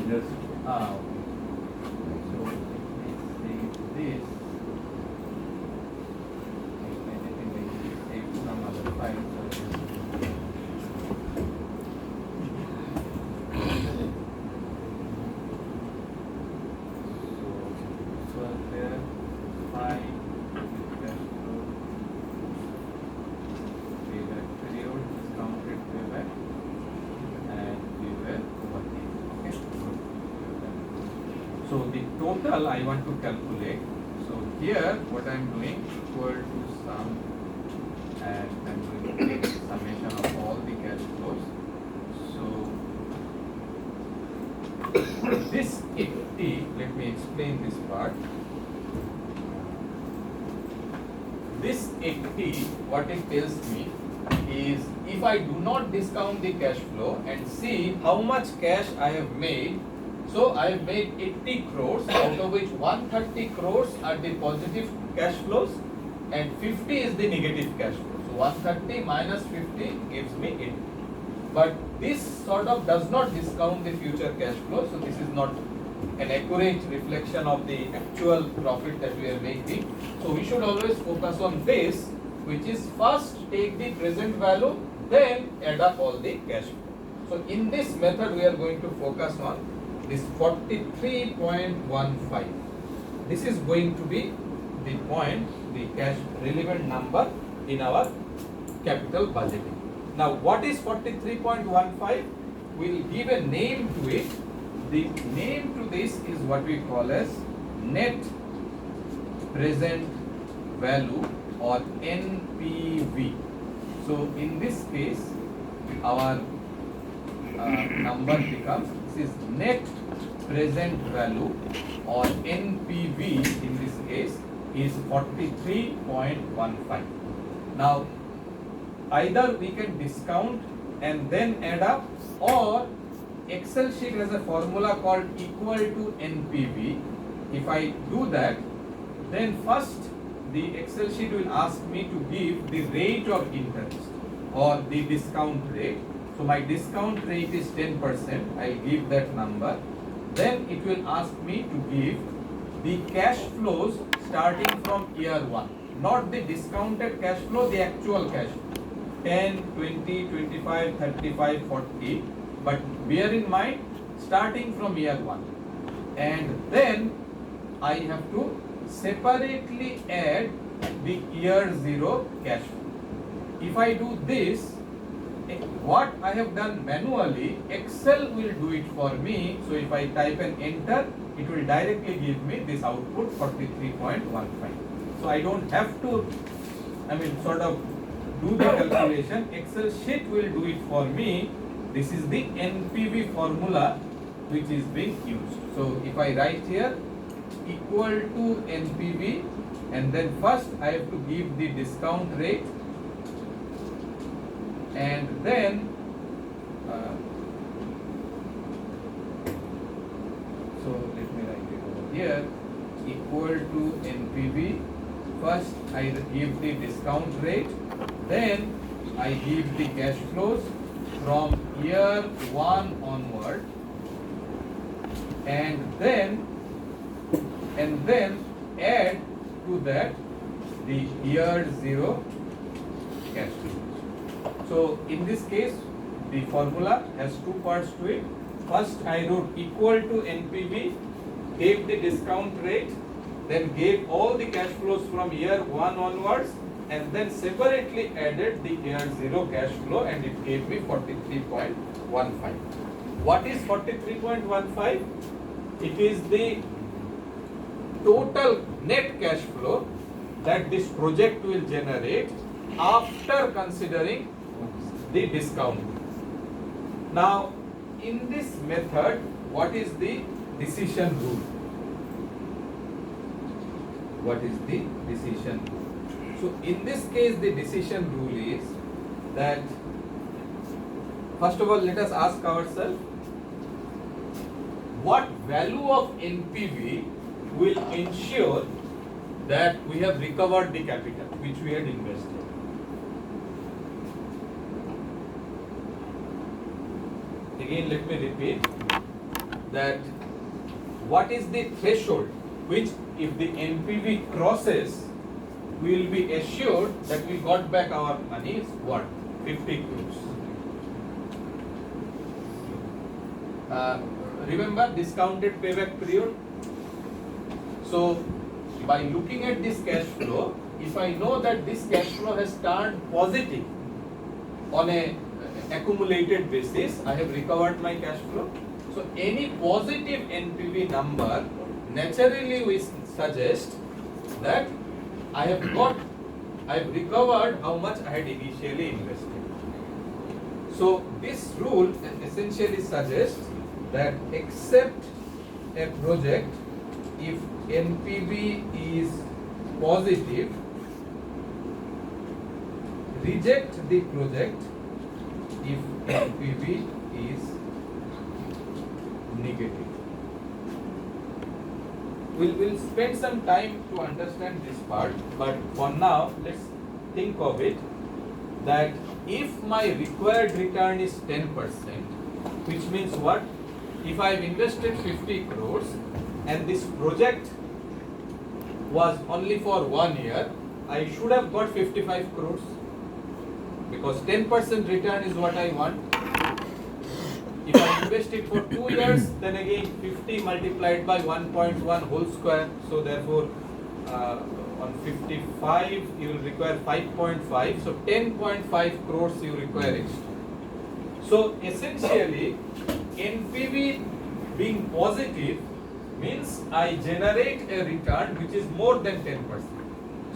[SPEAKER 2] Yes.
[SPEAKER 1] okay. So let me save this. I think I should save some other file. So the total I want to calculate. So here what I am doing equal to sum, and I am going to take summation of all the cash flows. So this 80, let me explain this part. This 80, what it tells me is, if I do not discount the cash flow and see how much cash I have made, so I have made 80 crores, out of which 130 crores are the positive cash flows and 50 is the negative cash flow. So 130 minus 50 gives me 80. But this sort of does not discount the future cash flow, so this is not an accurate reflection of the actual profit that we are making. So we should always focus on this, which is first take the present value, then add up all the cash flow. So in this method we are going to focus on this 43.15. This is going to be the point, the cash relevant number in our capital budgeting. Now what is 43.15? We'll give a name to it. The name to this is what we call as net present value or NPV. So in this case our number becomes, this is net present value or NPV in this case is 43.15. Now either we can discount and then add up, or Excel sheet has a formula called equal to NPV. If I do that, then first the Excel sheet will ask me to give the rate of interest or the discount rate. So my discount rate is 10%, I'll give that number. Then it will ask me to give the cash flows starting from year 1, not the discounted cash flow, the actual cash flow. 10, 20, 25, 35, 40, but bear in mind starting from year 1, and then I have to separately add the year 0 cash flow. If I do this, what I have done manually, Excel will do it for me. So if I type an enter, it will directly give me this output 43.15. So I don't have to, sort of do the calculation. Excel sheet will do it for me. This is the NPV formula which is being used. So if I write here equal to NPV, and then first I have to give the discount rate, and then so let me write it over here, equal to NPV. First I give the discount rate, then I give the cash flows from year 1 onward, and then add to that the year 0 cash flows. So in this case the formula has two parts to it. First I wrote equal to NPV, gave the discount rate, then gave all the cash flows from year 1 onwards, and then separately added the year 0 cash flow, and it gave me 43.15. What is 43.15? It is the total net cash flow that this project will generate after considering the discount. Now in this method, what is the decision rule? What is the decision rule? So in this case the decision rule is that, first of all let us ask ourselves, what value of NPV will ensure that we have recovered the capital which we had invested? Again let me repeat that, what is the threshold which if the NPV crosses, we will be assured that we got back our money is what? 50 crores. Remember discounted payback period? So by looking at this cash flow, if I know that this cash flow has turned positive on a accumulated basis, I have recovered my cash flow. So any positive NPV number naturally we suggest that I've recovered how much I had initially invested. So this rule essentially suggests that accept a project if NPV is positive, reject the project if NPV is negative. We'll spend some time to understand this part, but for now let's think of it that if my required return is 10%, which means what? If I've invested 50 crores and this project was only for 1 year, I should have got 55 crores because 10% return is what I want. If I invest it for 2 years, then again 50 multiplied by 1.1 whole square. So therefore, on 55 you will require 5.5. So 10.5 crores you require extra. So essentially, NPV being positive means I generate a return which is more than 10%.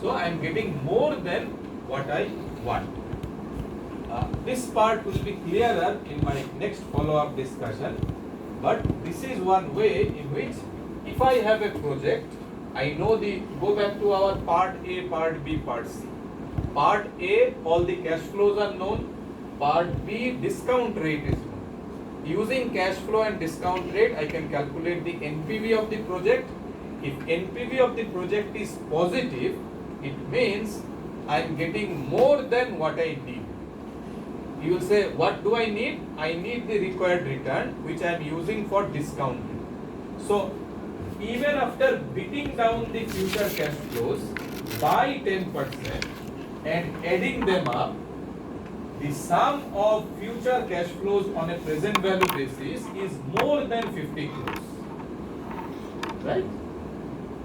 [SPEAKER 1] So I am getting more than what I want. This part will be clearer in my next follow-up discussion, but this is one way in which if I have a project, I know go back to our part A, part B, part C. Part A, all the cash flows are known. Part B, discount rate is known. Using cash flow and discount rate, I can calculate the NPV of the project. If NPV of the project is positive, it means I am getting more than what I need. You will say, what do I need? I need the required return, which I am using for discount rate. So, even after beating down the future cash flows by 10% and adding them up, the sum of future cash flows on a present value basis is more than 50 crores. Right?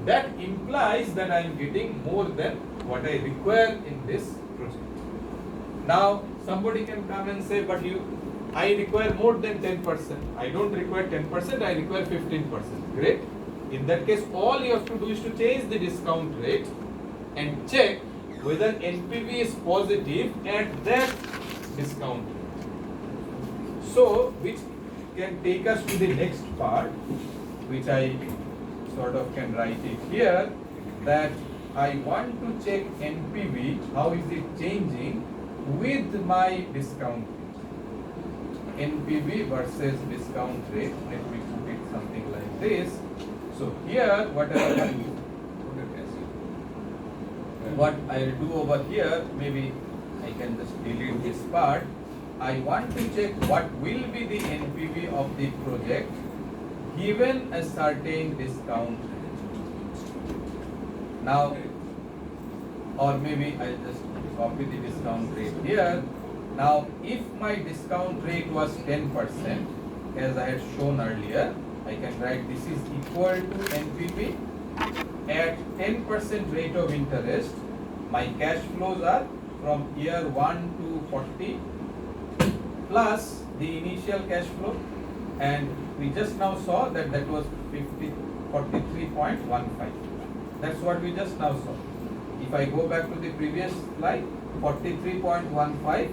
[SPEAKER 1] That implies that I am getting more than what I require in this project. Now, somebody can come and say, but I require more than 10%. I don't require 10%, I require 15%. Great. In that case, all you have to do is to change the discount rate and check whether NPV is positive at that discount rate. So, which can take us to the next part, which I sort of can write it here, that I want to check NPV, how is it changing with my discount rate. NPV versus discount rate. Let me put it something like this. So here what I'll do over here, maybe I can just delete this part. I want to check what will be the NPV of the project given a certain discount rate. Now, or maybe I'll just copy the discount rate here. Now, if my discount rate was 10%, as I had shown earlier, I can write this is equal to NPV. At 10% rate of interest, my cash flows are from year 1 to 40 plus the initial cash flow, and we just now saw that that was 43.15. That's what we just now saw. If I go back to the previous slide, 43.15.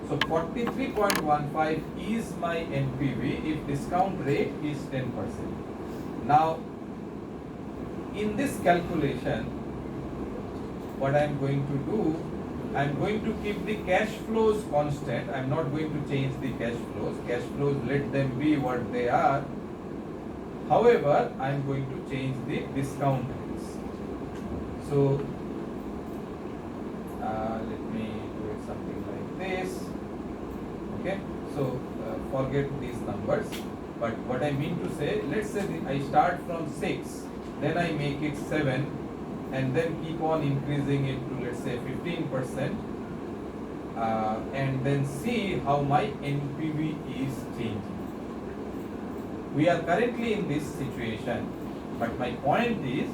[SPEAKER 1] So 43.15 is my NPV if discount rate is 10%. Now, in this calculation, what I am going to do, I am going to keep the cash flows constant. I am not going to change the cash flows. Cash flows, let them be what they are. However, I am going to change the discount rates. So, let me do it something like this. Okay, so forget these numbers, but what I mean to say, let's say I start from 6, then I make it 7, and then keep on increasing it to, let's say, 15%, and then see how my NPV is changing. We are currently in this situation, but my point is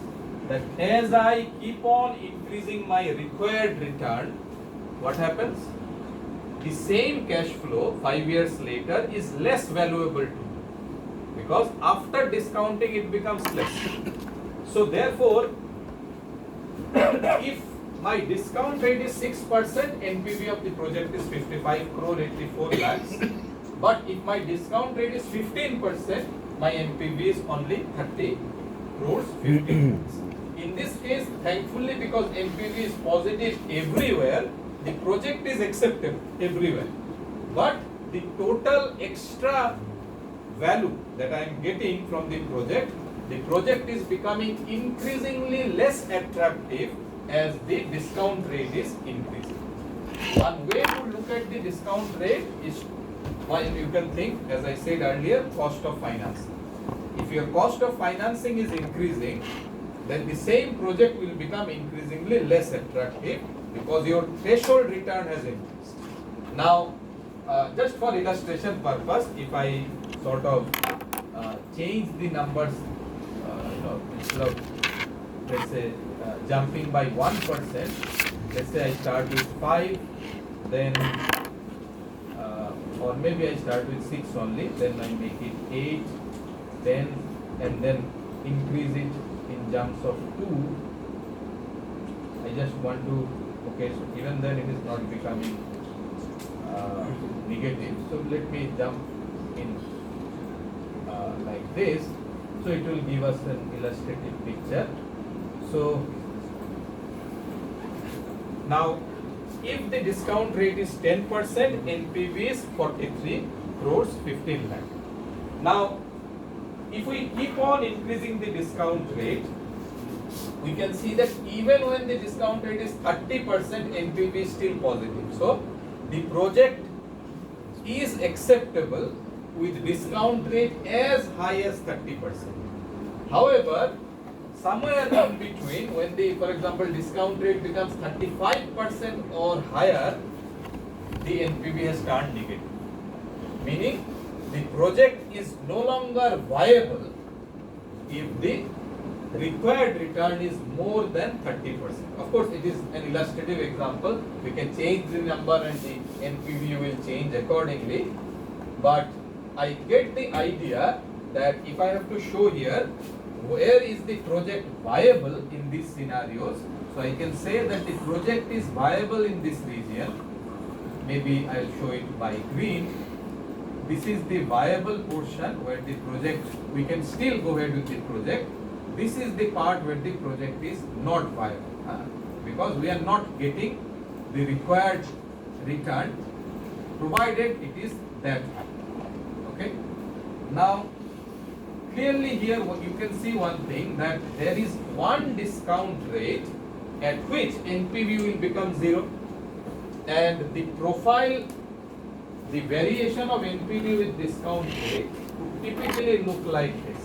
[SPEAKER 1] that as I keep on increasing my required return, what happens? The same cash flow 5 years later is less valuable to me, because after discounting it becomes less. So therefore, if my discount rate is 6%, NPV of the project is 55 crore 84 lakhs. But if my discount rate is 15%, my NPV is only 30 crores 15 lakhs. In this case, thankfully, because NPV is positive everywhere, the project is acceptable everywhere. But the total extra value that I am getting from the project is becoming increasingly less attractive as the discount rate is increasing. One way to look at the discount rate is, well, you can think, as I said earlier, cost of financing. If your cost of financing is increasing, then the same project will become increasingly less attractive because your threshold return has increased. Now, just for illustration purpose, if I sort of change the numbers, instead of, let's say, jumping by 1%, let's say I start with 5, then, or maybe I start with 6 only, then I make it 8, 10, and then increase it in jumps of 2. I just want to, okay, so even then it is not becoming negative. So let me jump in like this. So it will give us an illustrative picture. So now, if the discount rate is 10%, NPV is 43 crores 15 lakh. Now, if we keep on increasing the discount rate, we can see that even when the discount rate is 30%, NPV is still positive. So, the project is acceptable with discount rate as high as 30%. However, somewhere in between, when the, for example, discount rate becomes 35% or higher, the NPV has turned negative. Meaning, the project is no longer viable if the required return is more than 30%. Of course, it is an illustrative example. We can change the number and the NPV will change accordingly. But I get the idea that if I have to show here, where is the project viable in these scenarios? So I can say that the project is viable in this region. Maybe I'll show it by green. This is the viable portion where the project, we can still go ahead with the project. This is the part where the project is not viable because we are not getting the required return provided it is that high. Okay. Now, clearly here you can see one thing, that there is one discount rate at which NPV will become 0, and the profile, the variation of NPV with discount rate would typically look like this.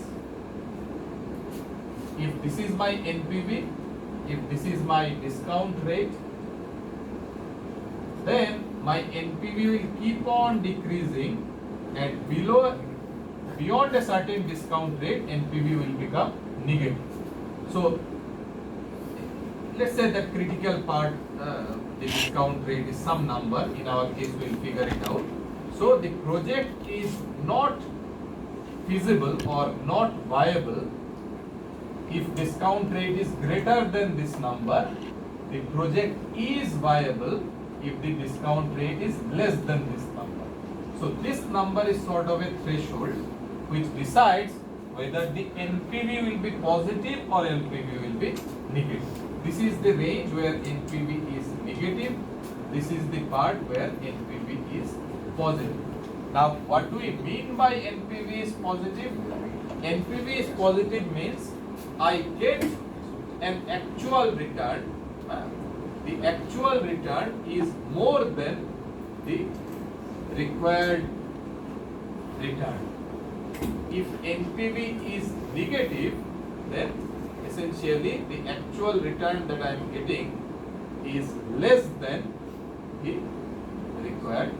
[SPEAKER 1] If this is my NPV, if this is my discount rate, then my NPV will keep on decreasing, and beyond a certain discount rate, NPV will become negative. So, let's say that critical part, the discount rate is some number. In our case, we'll figure it out. So, the project is not feasible or not viable if discount rate is greater than this number. The project is viable if the discount rate is less than this number. So, this number is sort of a threshold which decides whether the NPV will be positive or NPV will be negative. This is the range where NPV is negative. This is the part where NPV is positive. Now, what do we mean by NPV is positive? NPV is positive means I get an actual return. The actual return is more than the required return. If NPV is negative, then essentially the actual return that I am getting is less than the required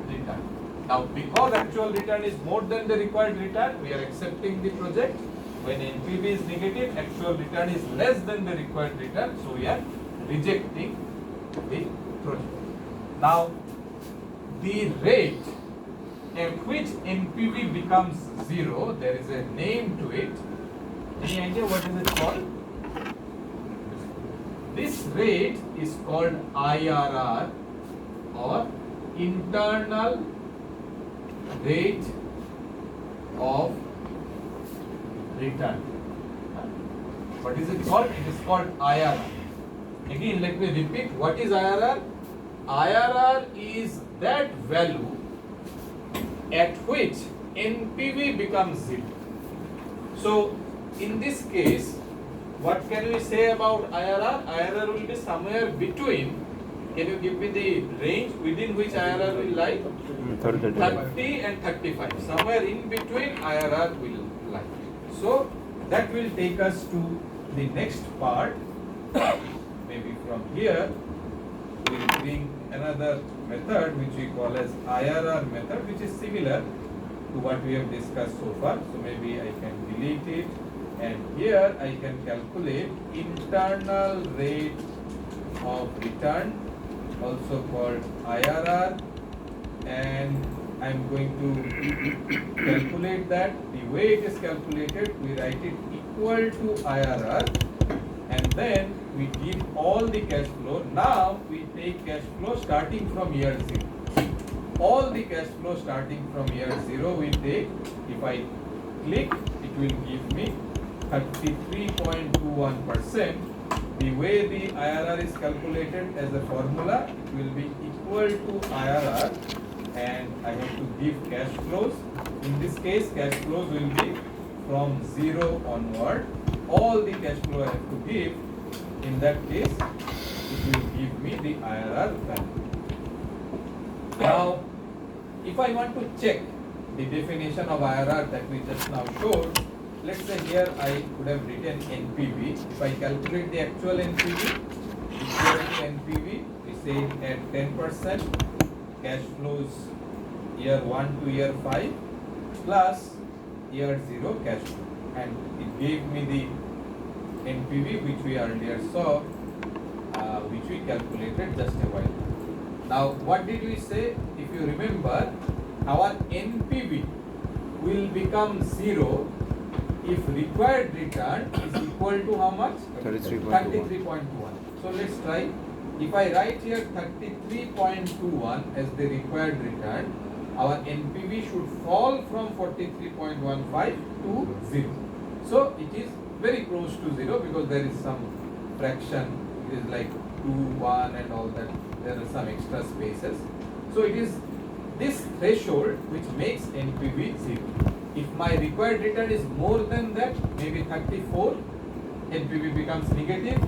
[SPEAKER 1] return. Now, because actual return is more than the required return, we are accepting the project. When NPV is negative, actual return is less than the required return, so we are rejecting the project. Now, the rate at which NPV becomes 0, there is a name to it. Any idea what is it called? This rate is called IRR or internal rate of return. What is it called? It is called IRR. Again, let me repeat. What is IRR? IRR is that value at which NPV becomes 0. So, in this case, what can we say about IRR? IRR will be somewhere between. Can you give me the range within which IRR will lie? 30 and 35. Somewhere in between IRR will lie. So, that will take us to the next part. Maybe from here, we will bring another method which we call as IRR method, which is similar to what we have discussed so far. So maybe I can delete it, and here I can calculate internal rate of return, also called IRR, and I am going to calculate that. The way it is calculated, we write it equal to IRR, and then we give all the cash flow. Now we take cash flow starting from year 0. All the cash flow starting from year 0 we take. If I click, it will give me 33.21%. The way the IRR is calculated as a formula, it will be equal to IRR, and I have to give cash flows. In this case, cash flows will be from 0 onward. All the cash flow I have to give. In that case, it will give me the IRR value. Now, if I want to check the definition of IRR that we just now showed, let's say here I could have written NPV. If I calculate the actual NPV, equal to NPV, we say at 10%, cash flows year 1 to year 5 plus year 0 cash flow, and it gave me the NPV which we earlier saw, which we calculated just a while. Now, what did we say? If you remember, our NPV will become 0 if required return is equal to how much? 33.21. So let's try. If I write here 33.21 as the required return, our NPV should fall from 43.15 to 0. So it is very close to 0 because there is some fraction. It is like 2, 1 and all that. There are some extra spaces. So it is this threshold which makes NPV 0. If my required return is more than that, maybe 34, NPV becomes negative.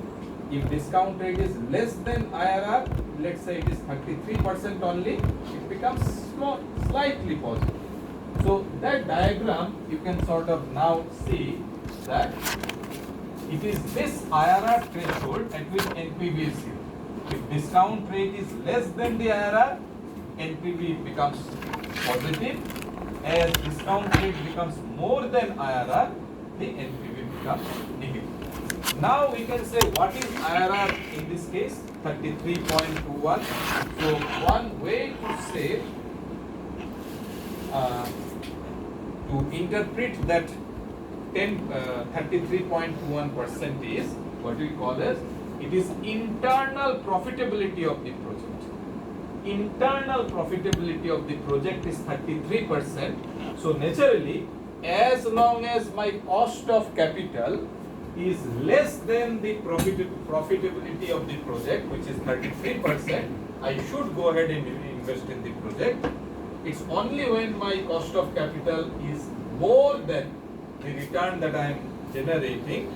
[SPEAKER 1] If discount rate is less than IRR, let's say it is 33% only, it becomes slightly positive. So that diagram, you can sort of now see that it is this IRR threshold at which NPV is 0. If discount rate is less than the IRR, NPV becomes positive. As discount rate becomes more than IRR, the NPV becomes negative. Now we can say what is IRR in this case? 33.21. So one way to say, to interpret that 33.21% is what we call as, it is internal profitability of the project. Internal profitability of the project is 33%. So naturally, as long as my cost of capital is less than the profitability of the project, which is 33%, I should go ahead and invest in the project. It's only when my cost of capital is more than the return that I am generating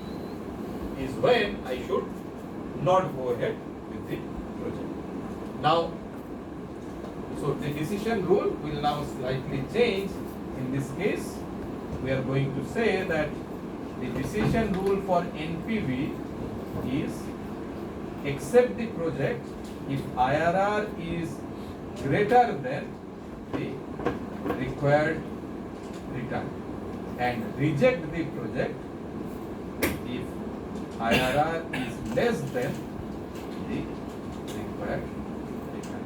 [SPEAKER 1] is when I should not go ahead with the project. Now, so the decision rule will now slightly change. In this case, we are going to say that the decision rule for NPV is accept the project if IRR is greater than the required return, and reject the project if IRR is less than the required return.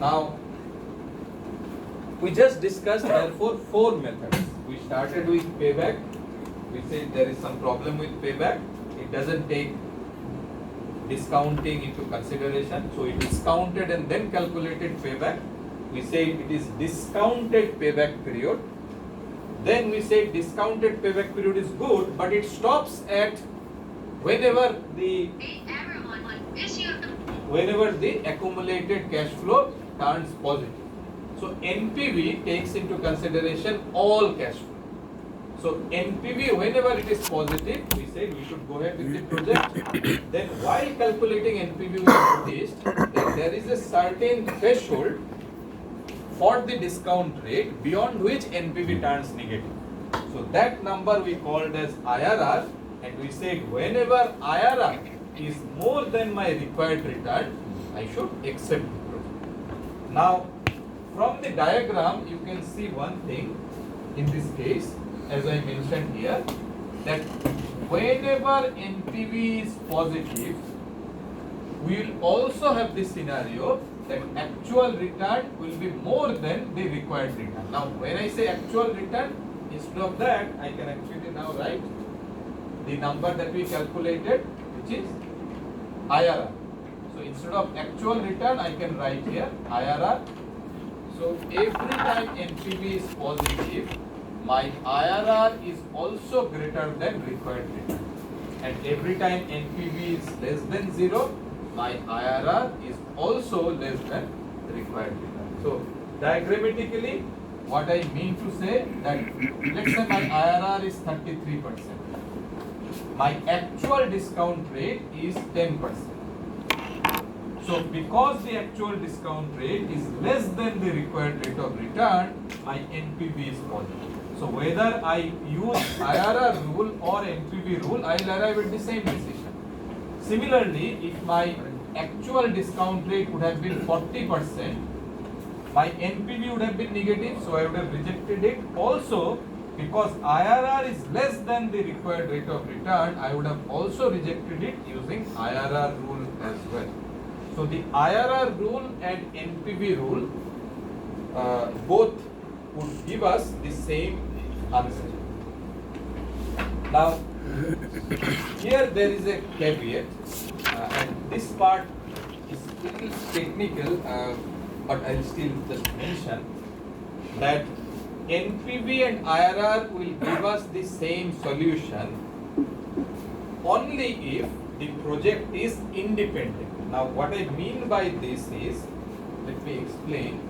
[SPEAKER 1] Now, we just discussed therefore 4 methods. we started with payback. We said there is some problem with payback. It doesn't take discounting into consideration. So it is counted and then calculated payback. We say it is discounted payback period. Then we say discounted payback period is good, but it stops at whenever the accumulated cash flow turns positive. So NPV takes into consideration all cash flow. So NPV, whenever it is positive, we say we should go ahead with the project. Then while calculating NPV, we noticed that there is a certain threshold for the discount rate beyond which NPV turns negative. So that number we called as IRR, and we said whenever IRR is more than my required return, I should accept the project. Now, from the diagram, you can see one thing in this case, as I mentioned here, that whenever NPV is positive, we will also have this scenario that actual return will be more than the required return. Now, when I say actual return, instead of that, I can actually now write the number that we calculated, which is IRR. So, instead of actual return, I can write here IRR. So, every time NPV is positive, my IRR is also greater than required return. And every time NPV is less than 0, my IRR is also less than required return. So, diagrammatically, what I mean to say that, let's say my IRR is 33%. My actual discount rate is 10%. So, because the actual discount rate is less than the required rate of return, my NPV is positive. So, whether I use IRR rule or NPV rule, I will arrive at the same decision. Similarly, if my actual discount rate would have been 40%, my NPV would have been negative, so I would have rejected it. Also, because IRR is less than the required rate of return, I would have also rejected it using IRR rule as well. So, the IRR rule and NPV rule both would give us the same answer. Now, here there is a caveat, and this part is little technical, but I will still just mention that NPV and IRR will give us the same solution only if the project is independent. Now, what I mean by this is, let me explain.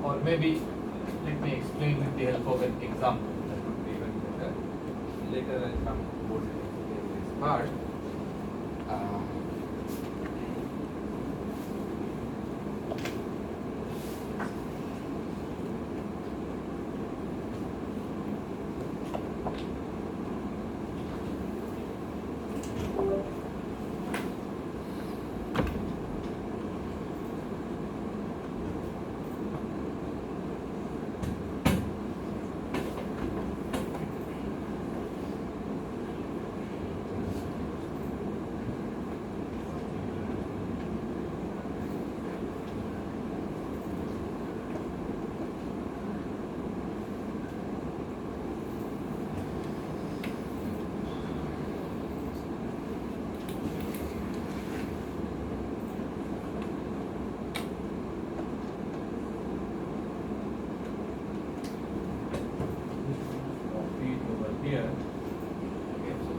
[SPEAKER 1] Or maybe let me explain with the help of an example. That would be even better. Later I'll come to this part. Here. Okay, so,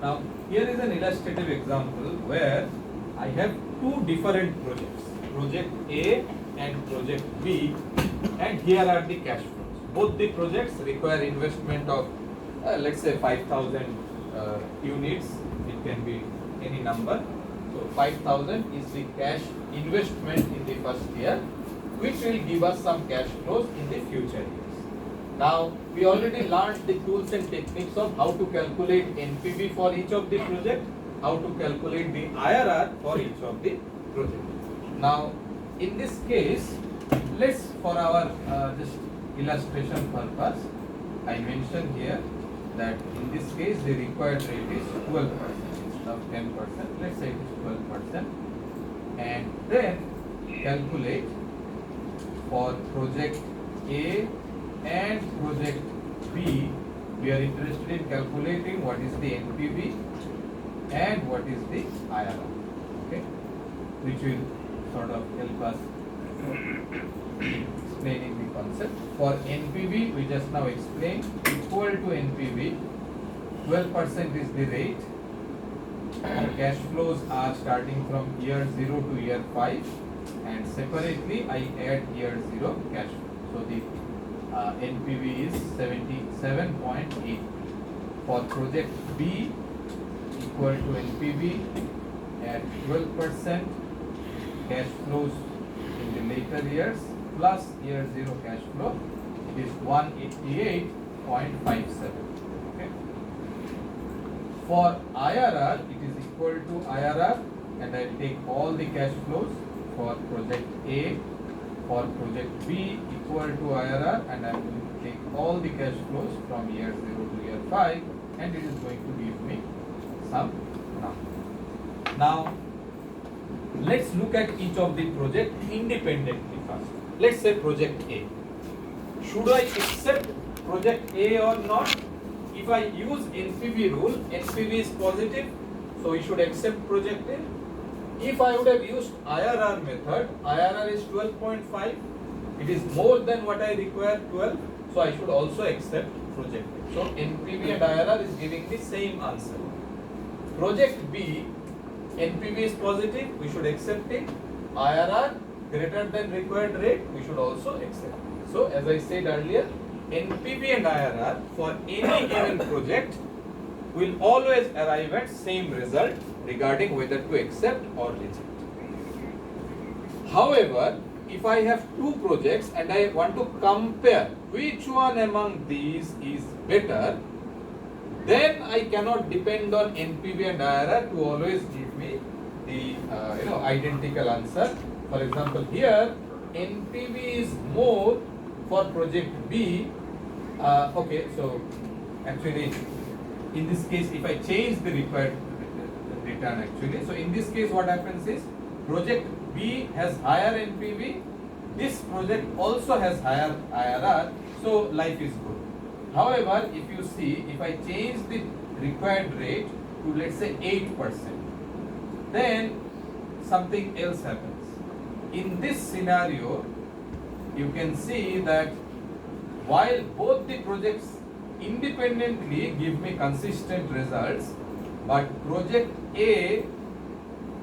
[SPEAKER 1] now, here is an illustrative example where I have two different projects, project A and project B, and here are the cash flows. Both the projects require investment of let's say 5,000 units, it can be any number, So 5,000 is the cash investment in the first year, which will give us some cash flows in the future years. Now, we already learned the tools and techniques of how to calculate NPV for each of the project, how to calculate the IRR for each of the project. Now, in this case, let's, for our just illustration purpose, I mentioned here that in this case the required rate is 12% instead of 10%. Let's say it is 12%, and then calculate for project A and project B. We are interested in calculating what is the NPV and what is the IRR, okay, which will sort of help us explaining the concept. For NPV, we just now explained, equal to NPV, 12% is the rate. Cash flows are starting from year 0 to year 5, and separately I add year 0 cash flow. So the NPV is 77.8. For project B, equal to NPV at 12%, cash flows in the later years plus year 0 cash flow, it is 188.57. Okay. For IRR, it is equal to IRR, and I take all the cash flows for project A. For project B, equal to IRR, and I will take all the cash flows from year 0 to year 5, and it is going to give me some number. Now, let's look at each of the project independently first. Let's say project A. Should I accept project A or not? If I use NPV rule, NPV is positive, so we should accept project A. If I would have used IRR method, IRR is 12.5. It is more than what I require, 12. So I should also accept project A. So NPV and IRR is giving the same answer. Project B, NPV is positive, we should accept it. IRR greater than required rate, we should also accept it. So as I said earlier, NPV and IRR for any given project will always arrive at same result regarding whether to accept or reject. However, if I have two projects and I want to compare which one among these is better, then I cannot depend on NPV and IRR to always give me the identical answer. For example, here NPV is more for project B. Okay, so actually in this case, if I change the required return actually, so in this case what happens is project B has higher NPV, this project also has higher IRR, so life is good. However, if you see, if I change the required rate to let's say 8%, then something else happens. In this scenario, you can see that while both the projects independently give me consistent results, but project A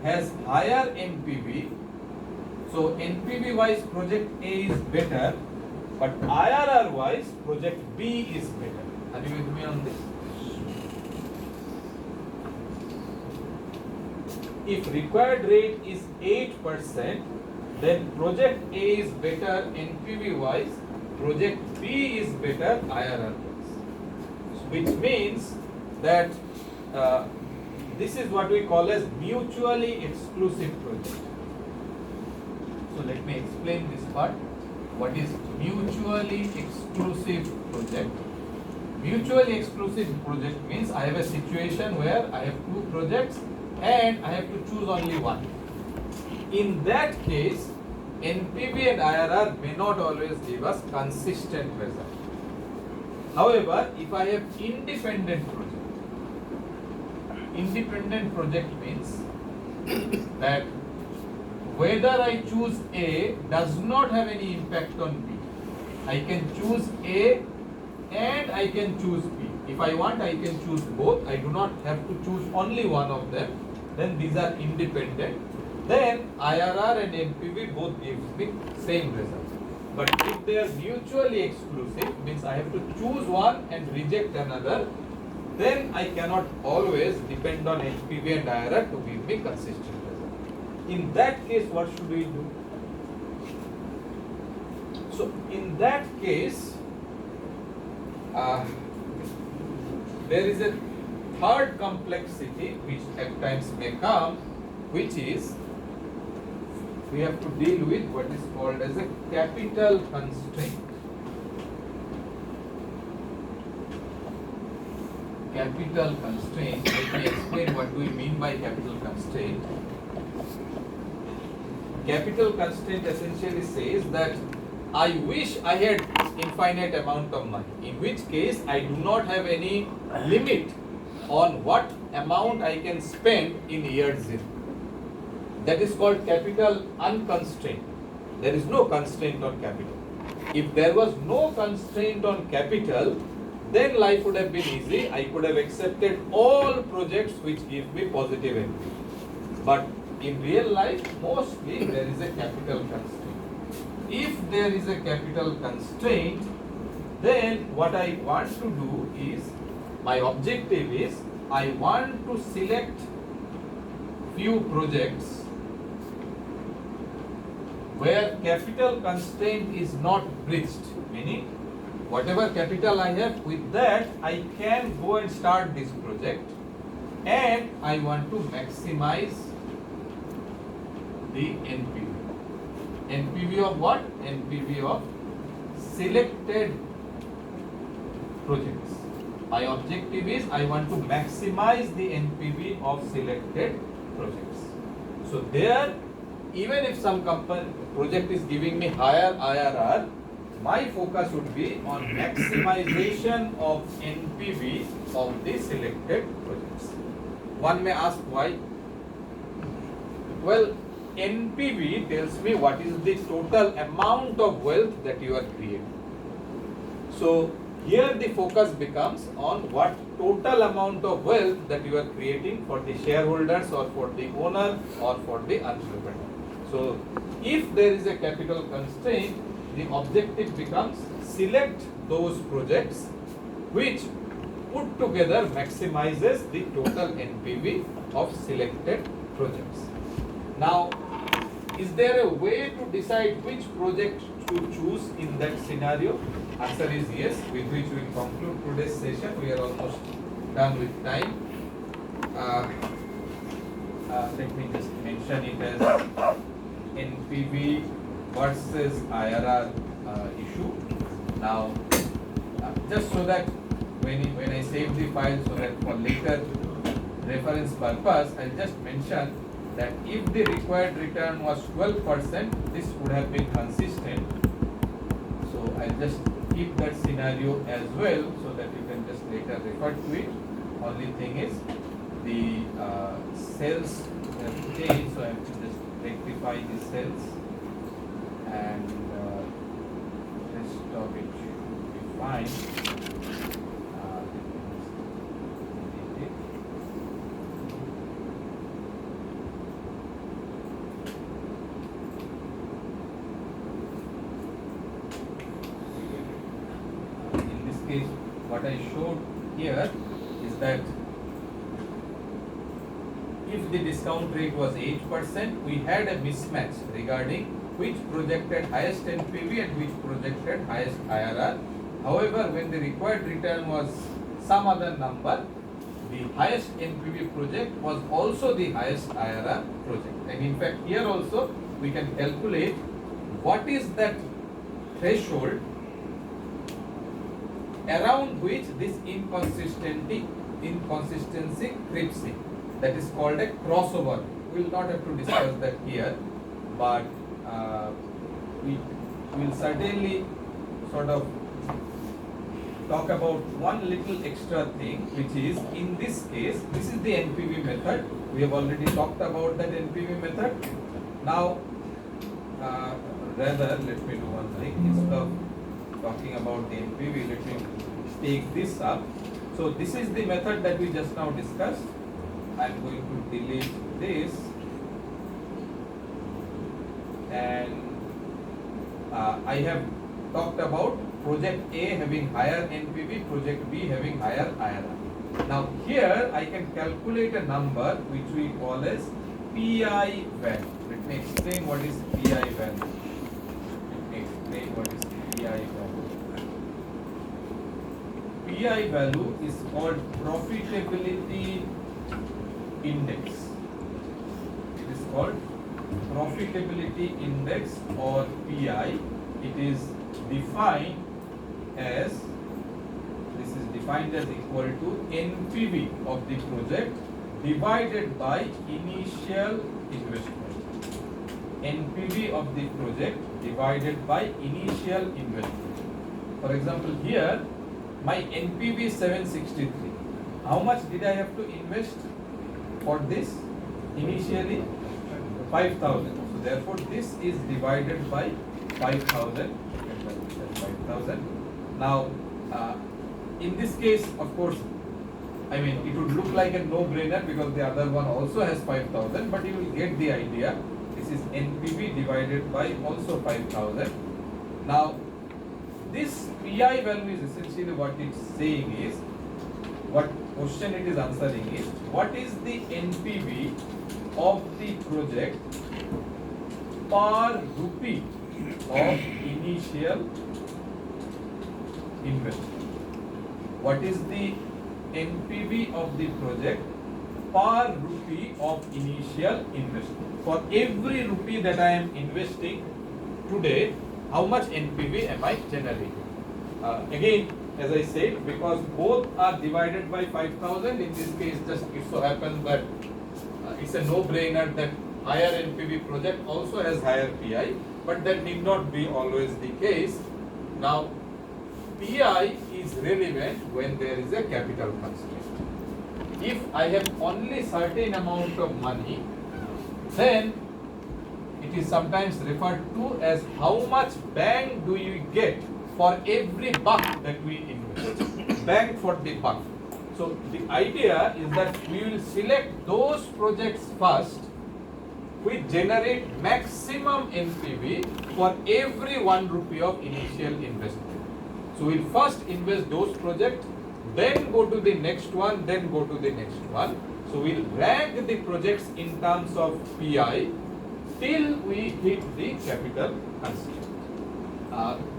[SPEAKER 1] has higher NPV, so NPV wise project A is better, but IRR wise project B is better. Are you with me on this? If required rate is 8%, then project A is better NPV wise, project B is better IRR wise. Which means that this is what we call as mutually exclusive project. So let me explain this part. What is mutually exclusive project? Mutually exclusive project means I have a situation where I have two projects and I have to choose only one. In that case, NPV and IRR may not always give us consistent result. However, if I have independent project means that whether I choose A does not have any impact on B. I can choose A and I can choose B. If I want, I can choose both. I do not have to choose only one of them. Then these are independent. Then IRR and NPV both gives me same result. But if they are mutually exclusive, means I have to choose one and reject another, then I cannot always depend on NPV and IRR to give me consistent result. In that case, what should we do? So in that case, there is a third complexity which at times may come, which is we have to deal with what is called as a capital constraint. Capital constraint, let me explain what do we mean by capital constraint. Capital constraint essentially says that I wish I had infinite amount of money, in which case I do not have any limit on what amount I can spend in year 0. That is called capital unconstrained. There is no constraint on capital. If there was no constraint on capital, then life would have been easy. I could have accepted all projects which give me positive NPV. But in real life, mostly there is a capital constraint. If there is a capital constraint, then what I want to do is, my objective is, I want to select few projects where capital constraint is not breached, meaning whatever capital I have, with that I can go and start this project, and I want to maximize the NPV. NPV of what? NPV of selected projects. My objective is I want to maximize the NPV of selected projects. So there, even if some project is giving me higher IRR, my focus would be on maximization of NPV of the selected projects. One may ask why? Well, NPV tells me what is the total amount of wealth that you are creating. So here the focus becomes on what total amount of wealth that you are creating for the shareholders or for the owner or for the entrepreneur. So if there is a capital constraint, the objective becomes select those projects which put together maximizes the total NPV of selected projects. Now, is there a way to decide which project to choose in that scenario? Answer is yes, with which we conclude today's session. We are almost done with time. Let me just mention it as NPV versus IRR issue. Now, just so that when I save the file, so that for later reference purpose, I'll just mention that if the required return was 12%, this would have been consistent. So I'll just keep that scenario as well, so that you can just later refer to it. Only thing is the cells have changed, so I have to just rectify the cells, and rest of it should be fine. What I showed here is that if the discount rate was 8%, we had a mismatch regarding which project had highest NPV and which project had highest IRR. However, when the required return was some other number, the highest NPV project was also the highest IRR project. And in fact, here also we can calculate what is that threshold around which this inconsistency creeps in. That is called a crossover. We will not have to discuss that here, but we will certainly sort of talk about one little extra thing, which is, in this case, this is the NPV method. We have already talked about that NPV method. Now, rather, let me do one thing. Instead of talking about the NPV, let me take this up. So this is the method that we just now discussed. I am going to delete this, and I have talked about project A having higher NPV, project B having higher IRR. Now here I can calculate a number which we call as PI value. Let me explain what is PI value. PI value is called profitability index. It is called profitability index or PI. It is defined as equal to NPV of the project divided by initial investment. NPV of the project divided by initial investment. For example, here my NPV is 763. How much did I have to invest for this? Initially 5,000. So therefore this is divided by 5,000. Now in this case, of course, I mean it would look like a no-brainer because the other one also has 5,000, but you will get the idea. This is NPV divided by also 5,000. Now this PI value is essentially what it's saying is, what question it is answering is, what is the NPV of the project per rupee of initial investment. What is the NPV of the project per rupee of initial investment? For every rupee that I am investing today, how much NPV am I generating? Again, as I said, because both are divided by 5,000, in this case just it so happens that it's a no-brainer that higher NPV project also has higher PI, but that need not be always the case. Now, PI is relevant when there is a capital constraint. If I have only certain amount of money, then it is sometimes referred to as how much bang do you get for every buck that we invest. Bang for the buck. So the idea is that we will select those projects first which generate maximum NPV for every 1 rupee of initial investment. So we'll first invest those projects, then go to the next one, then go to the next one. So we'll rank the projects in terms of PI till we hit the capital constraint.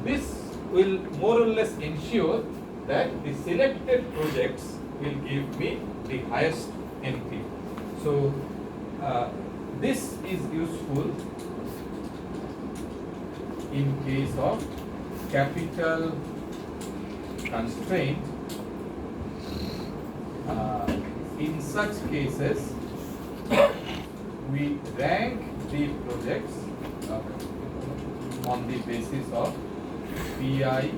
[SPEAKER 1] This will more or less ensure that the selected projects will give me the highest NPV. So this is useful in case of capital constraint. In such cases, we rank the projects on the basis of PI